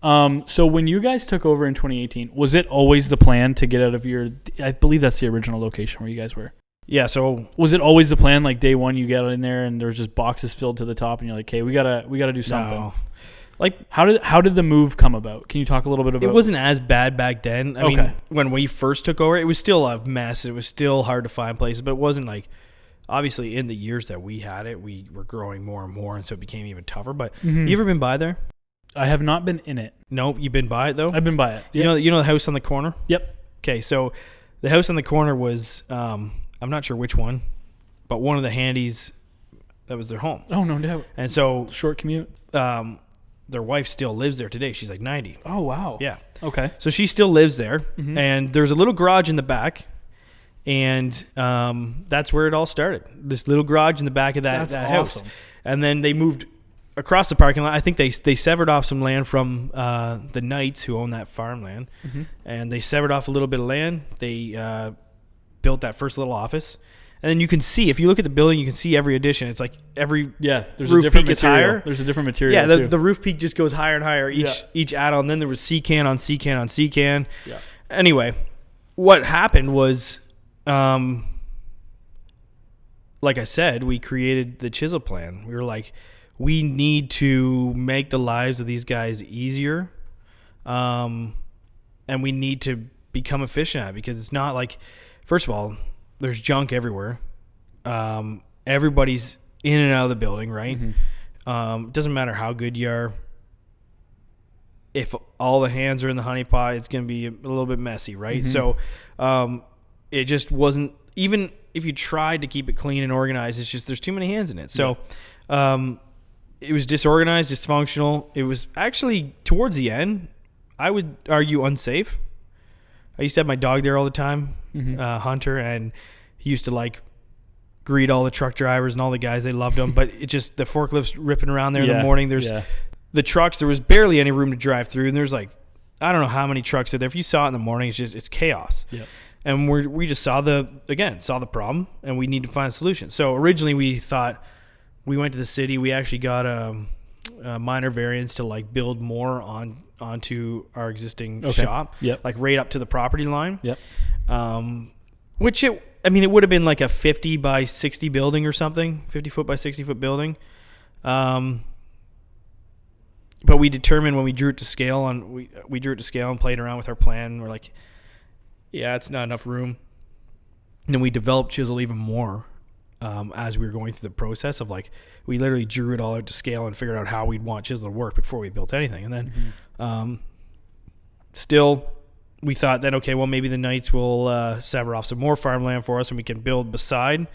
So when you guys took over in 2018, was it always the plan to get out of I believe that's the original location where you guys were. Yeah. So was it always the plan? Like day one, you get in there and there's just boxes filled to the top, and you're like, "Okay, we gotta do something." No. Like, how did the move come about? Can you talk a little bit about it? It wasn't as bad back then. I mean, when we first took over, it was still a mess. It was still hard to find places, but it wasn't like, obviously in the years that we had it, we were growing more and more, and so it became even tougher. But you ever been by there? I have not been in it. No, you've been by it though? I've been by it. Yep. You know the house on the corner? Yep. Okay, so the house on the corner was, I'm not sure which one, but one of the handies, that was their home. Oh, no doubt. And so short commute. Their wife still lives there today. She's like 90. Oh, wow. Yeah. Okay. So she still lives there, and there's a little garage in the back, and that's where it all started. This little garage in the back of that house. Awesome. And then they moved across the parking lot. I think they severed off some land from the Knights, who own that farmland, and they severed off a little bit of land. They built that first little office. And then you can see, if you look at the building, you can see every addition. It's like every there's roof a different peak is material. higher. There's a different material. Yeah, the roof peak just goes higher and higher each add-on. Then there was C-can on C-can on C-can. Yeah. Anyway, what happened was, like I said, we created the chisel plan. We were like, we need to make the lives of these guys easier, and we need to become efficient at it, because it's not like, first of all, there's junk everywhere. Everybody's in and out of the building, right? It doesn't matter how good you are. If all the hands are in the honey pot, it's going to be a little bit messy, right? So it just wasn't, even if you tried to keep it clean and organized, it's just there's too many hands in it. So it was disorganized, dysfunctional. It was actually, towards the end, I would argue, unsafe. I used to have my dog there all the time, Hunter, and he used to like greet all the truck drivers and all the guys. They loved him, but it just, the forklifts ripping around there in the morning. There's the trucks. There was barely any room to drive through, and there's like, I don't know how many trucks are there. If you saw it in the morning, it's chaos. Yep. And we just saw the problem, and we need to find a solution. So originally we thought, we went to the city. We actually got a minor variance to like build more onto our existing shop, like right up to the property line. Yep. Which it would have been like a 50 by 60 building or something, 50 foot by 60 foot building. But we determined when we drew it to scale, we drew it to scale and played around with our plan. We're like, yeah, it's not enough room. And then we developed chisel even more as we were going through the process of like, we literally drew it all out to scale and figured out how we'd want chisel to work before we built anything. And then still we thought that, okay, well, maybe the Knights will sever off some more farmland for us and we can build beside.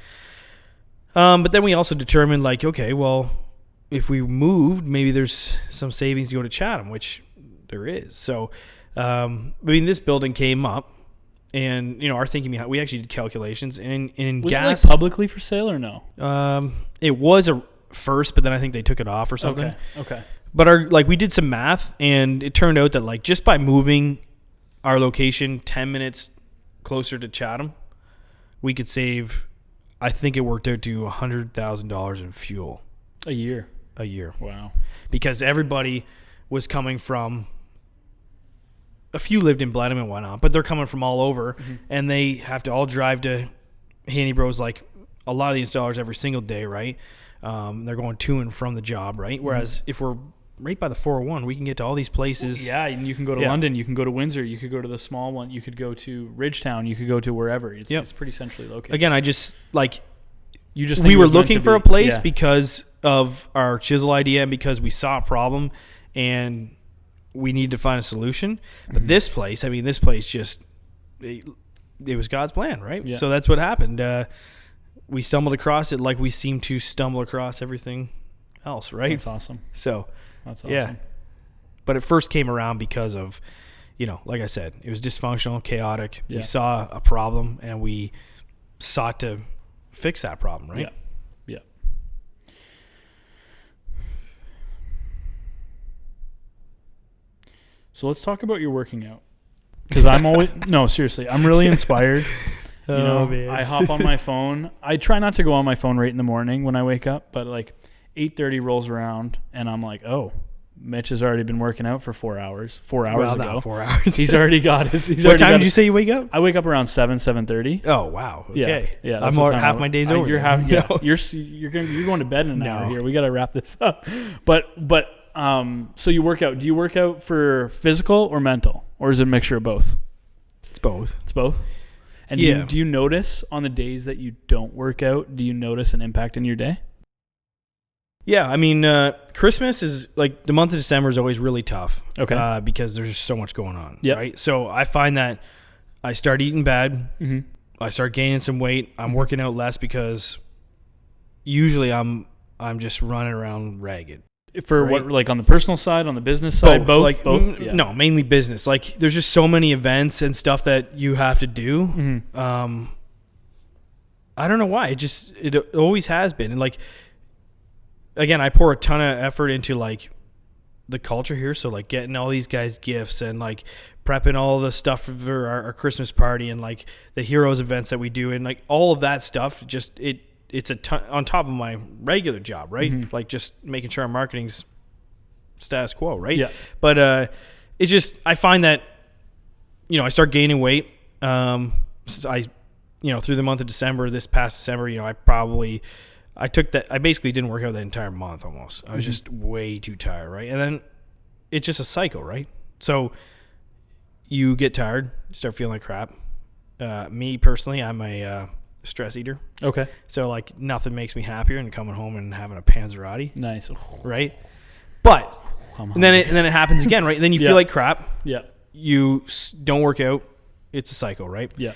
But then we also determined, like, okay, well, if we moved, maybe there's some savings to go to Chatham, which there is. So, this building came up, and, our thinking behind, we actually did calculations, and in was gas. it like publicly for sale or no? It was a first, but then I think they took it off or something. Okay. But we did some math, and it turned out that, like, just by moving our location 10 minutes closer to Chatham, we could save, I think it worked out to $100,000 in fuel. A year. Wow. Because everybody was coming from, a few lived in Blenheim and whatnot, but they're coming from all over, and they have to all drive to Handy Bros, like a lot of the installers, every single day, right? They're going to and from the job, right? Whereas if we're right by the 401, we can get to all these places. Yeah, and you can go to London, you can go to Windsor, you could go to the small one, you could go to Ridgetown, you could go to wherever. It's pretty centrally located. Again, I just, like, we were looking for a place because of our chisel idea and because we saw a problem and we need to find a solution. But this place just, it was God's plan, right? Yeah. So that's what happened. We stumbled across it like we seem to stumble across everything else, right? That's awesome. So, that's awesome. Yeah. But it first came around because of, like I said, it was dysfunctional, chaotic. Yeah. We saw a problem and we sought to fix that problem, right? Yeah. So let's talk about your working out. Because I'm always, no, seriously, I'm really inspired. Man. I hop on my phone. I try not to go on my phone right in the morning when I wake up, but like 8:30 rolls around and I'm like, oh, Mitch has already been working out for 4 hours. 4 hours ago. Not 4 hours. He's already got his. What time did you say you wake up? I wake up around 7:30. Oh wow. Okay. Yeah. I'm half my day's over. You're going to bed in an hour here. We got to wrap this up. But so you work out. Do you work out for physical or mental, or is it a mixture of both? It's both. It's both. And do you notice on the days that you don't work out, do you notice an impact in your day? Yeah, I mean, Christmas is, like, the month of December is always really tough. Okay. Because there's just so much going on. Yep. Right? So I find that I start eating bad. Mm-hmm. I start gaining some weight. I'm working out less because usually I'm just running around ragged. For what, like on the personal side, on the business side, both? Yeah. No, mainly business. Like, there's just so many events and stuff that you have to do. Mm-hmm. I don't know why. It always has been. And, like, again, I pour a ton of effort into, like, the culture here. So, like, getting all these guys gifts and, like, prepping all the stuff for our Christmas party and, like, the heroes events that we do. And, like, all of that stuff, just it's a ton on top of my regular job, right? Mm-hmm. Like, just making sure our marketing's status quo, right? Yeah. But it's just, I find that, I start gaining weight. Through the month of December, this past December, I basically didn't work out the entire month almost. I was just way too tired, right? And then it's just a cycle, right? So you get tired, you start feeling like crap. Me personally, I'm a stress eater. Okay. So, like, nothing makes me happier than coming home and having a Panzerotti. Nice. Right? But and then it happens again, right? And then you feel like crap. Yeah. You don't work out. It's a cycle, right? Yeah.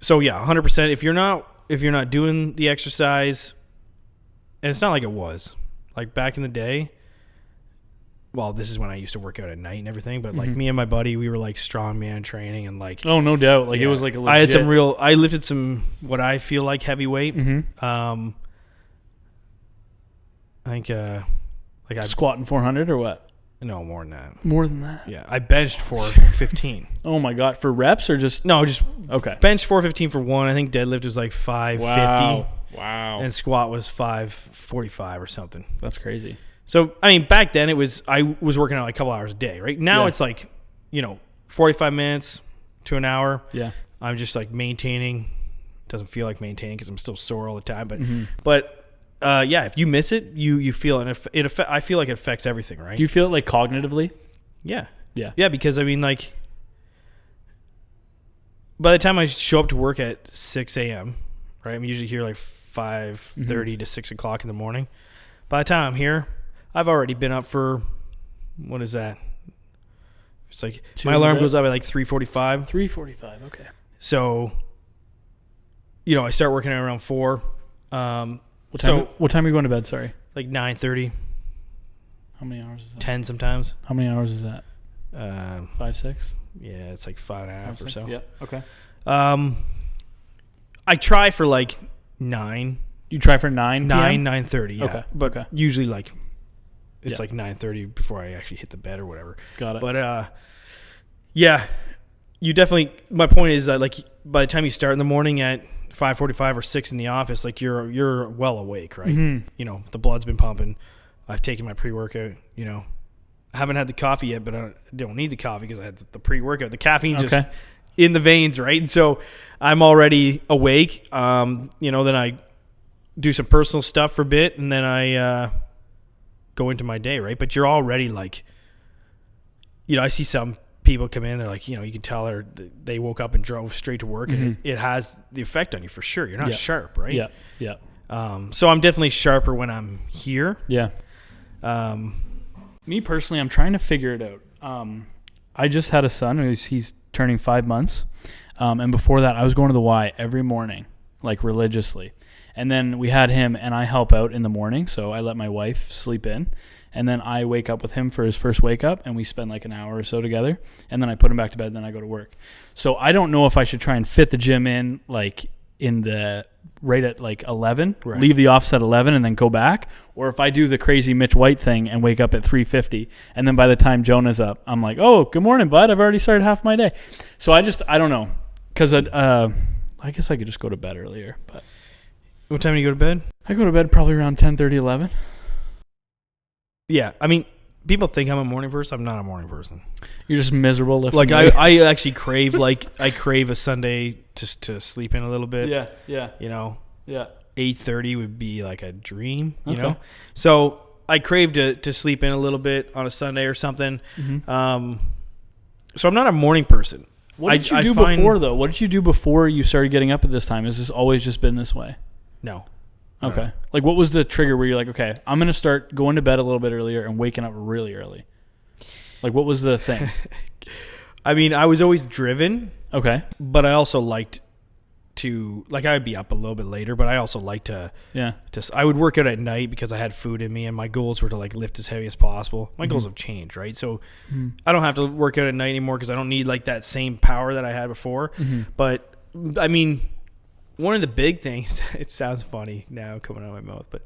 So yeah, 100%. If you're not doing the exercise, and it's not like it was like back in the day. Well, this is when I used to work out at night and everything, but like me and my buddy, we were like strongman training and like. Oh, no doubt. Like it was like a legit. I lifted some what I feel like heavy weight. Mm-hmm. I think I squatting 400 or what? No, more than that. More than that. Yeah, I benched 415. Oh my god, for reps or just okay. Bench 415 for one. I think deadlift was like 550. Wow. And squat was 545 or something. That's crazy. So I mean, back then I was working out like a couple hours a day. Right now it's like 45 minutes to an hour. Yeah. I'm just like maintaining. Doesn't feel like maintaining because I'm still sore all the time. But if you miss it, you feel it. I feel like it affects everything, right? Do you feel it like cognitively? Yeah. Yeah. Yeah, because I mean, like, by the time I show up to work at 6 a.m., right? I'm usually here like 5:30 to 6 o'clock in the morning. By the time I'm here, I've already been up for, what is that? It's like Two my in alarm bed? goes up at like 3:45. 3:45. Okay. So, I start working at around 4. What time are you going to bed? Sorry. Like 9:30, How many hours is that? 10 sometimes. How many hours is that? 5, 6? Yeah, it's like 5.5 or so. Yeah. Okay. I try for like 9. You try for 9 p.m.? 9:30. Yeah. Okay. But Okay. usually like it's Yeah. like 9:30 before I actually hit the bed or whatever. Got it. But yeah, you definitely. My point is that like by the time you start in the morning at 5:45 or 6 in the office, like you're well awake, right? Mm-hmm. The blood's been pumping. I've taken my pre-workout. I haven't had the coffee yet, but I don't need the coffee because I had the pre-workout. The caffeine's just in the veins, right? And so I'm already awake. Then I do some personal stuff for a bit, and then I go into my day, right? But you're already like, I see some people come in, they're like, you can tell they woke up and drove straight to work, and it has the effect on you for sure. You're not sharp, right? Yeah. Yeah. So I'm definitely sharper when I'm here. Yeah. Me personally, I'm trying to figure it out. I just had a son he's turning 5 months. And before that, I was going to the Y every morning, like religiously. And then we had him, and I help out in the morning. So I let my wife sleep in. And then I wake up with him for his first wake up, and we spend like an hour or so together. And then I put him back to bed, and then I go to work. So I don't know if I should try and fit the gym in like right at like 11, right. Leave the office at 11 and then go back. Or if I do the crazy Mitch White thing and wake up at 3:50, and then by the time Jonah's up, I'm like, oh, good morning, bud. I've already started half my day. So I don't know. Because I guess I could just go to bed earlier. But what time do you go to bed? I go to bed probably around 10:30, 11. Yeah, I mean, people think I'm a morning person. I'm not a morning person. You're just miserable lifting Like weights. I actually crave a Sunday to sleep in a little bit. Yeah. Yeah. 8:30 would be like a dream. Okay. So I crave to sleep in a little bit on a Sunday or something. Mm-hmm. So I'm not a morning person. What did you do before though? What did you do before you started getting up at this time? Has this always just been this way? No. Okay. Like, what was the trigger where you're like, okay, I'm going to start going to bed a little bit earlier and waking up really early? Like, what was the thing? I mean, I was always driven. Okay. But I also liked to, like, I would be up a little bit later, but I also liked to, I would work out at night because I had food in me, and my goals were to, like, lift as heavy as possible. My goals have changed, right? So I don't have to work out at night anymore because I don't need, like, that same power that I had before. But, I mean, one of the big things, it sounds funny now coming out of my mouth, but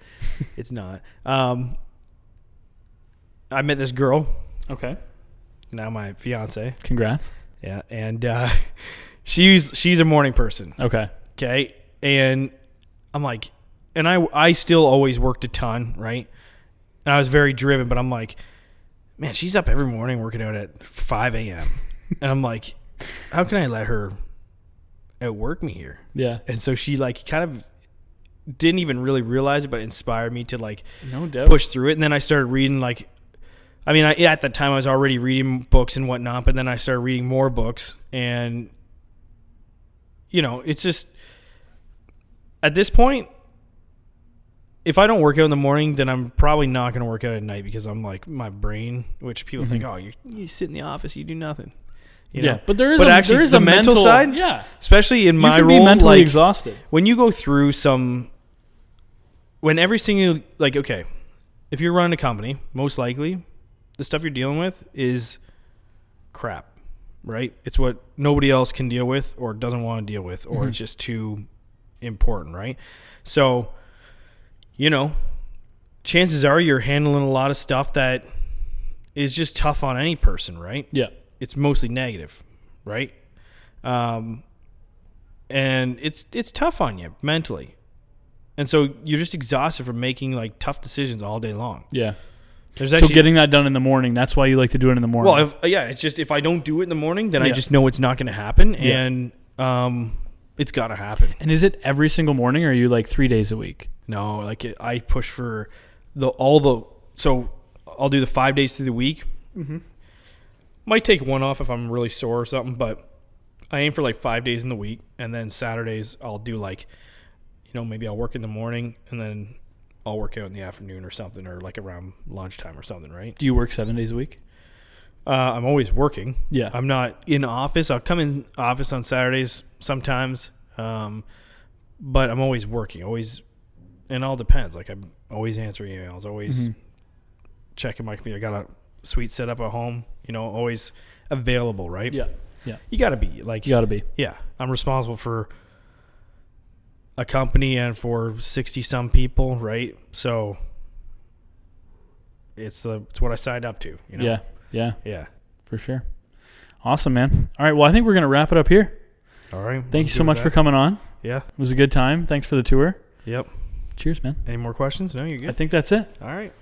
it's not. I met this girl. Okay. Now my fiance. Congrats. Yeah. And she's a morning person. Okay. Okay. And I'm like, and I still always worked a ton, right? And I was very driven, but I'm like, man, she's up every morning working out at 5 a.m. And I'm like, how can I let her outwork me here? Yeah. And so she like kind of didn't even really realize it, but inspired me to like no doubt push through it. And then I started reading like, I mean, at the time I was already reading books and whatnot, but then I started reading more books, and it's just at this point, if I don't work out in the morning, then I'm probably not going to work out at night because I'm like my brain, which people think, oh, you sit in the office, you do nothing. Yeah, but there is a mental side. Yeah, especially in my role, be mentally exhausted when you go through when every single okay, if you're running a company, most likely the stuff you're dealing with is crap, right? It's what nobody else can deal with or doesn't want to deal with, or it's just too important, right? So, chances are you're handling a lot of stuff that is just tough on any person, right? Yeah. It's mostly negative, right? And it's tough on you mentally. And so you're just exhausted from making like tough decisions all day long. Yeah. So getting that done in the morning, that's why you like to do it in the morning. Well, it's just if I don't do it in the morning, then I just know it's not going to happen, and it's got to happen. And is it every single morning, or are you like 3 days a week? No, I push for so I'll do the 5 days through the week. Mm-hmm. Might take one off if I'm really sore or something, but I aim for like 5 days in the week, and then Saturdays I'll do like, maybe I'll work in the morning and then I'll work out in the afternoon or something, or like around lunchtime or something, right? Do you work 7 days a week? I'm always working. Yeah. I'm not in office. I'll come in office on Saturdays sometimes, but I'm always working. Always, and it all depends. Like I'm always answering emails. Always checking my computer. I got a suite set up at home. Always available. Right. Yeah. Yeah. You got to be like. You got to be. Yeah. I'm responsible for a company and for 60 some people. Right. So it's what I signed up to. Yeah. Yeah. Yeah. For sure. Awesome, man. All right. Well, I think we're going to wrap it up here. All right. Thank you so much for coming on. Yeah. It was a good time. Thanks for the tour. Yep. Cheers, man. Any more questions? No, you're good. I think that's it. All right.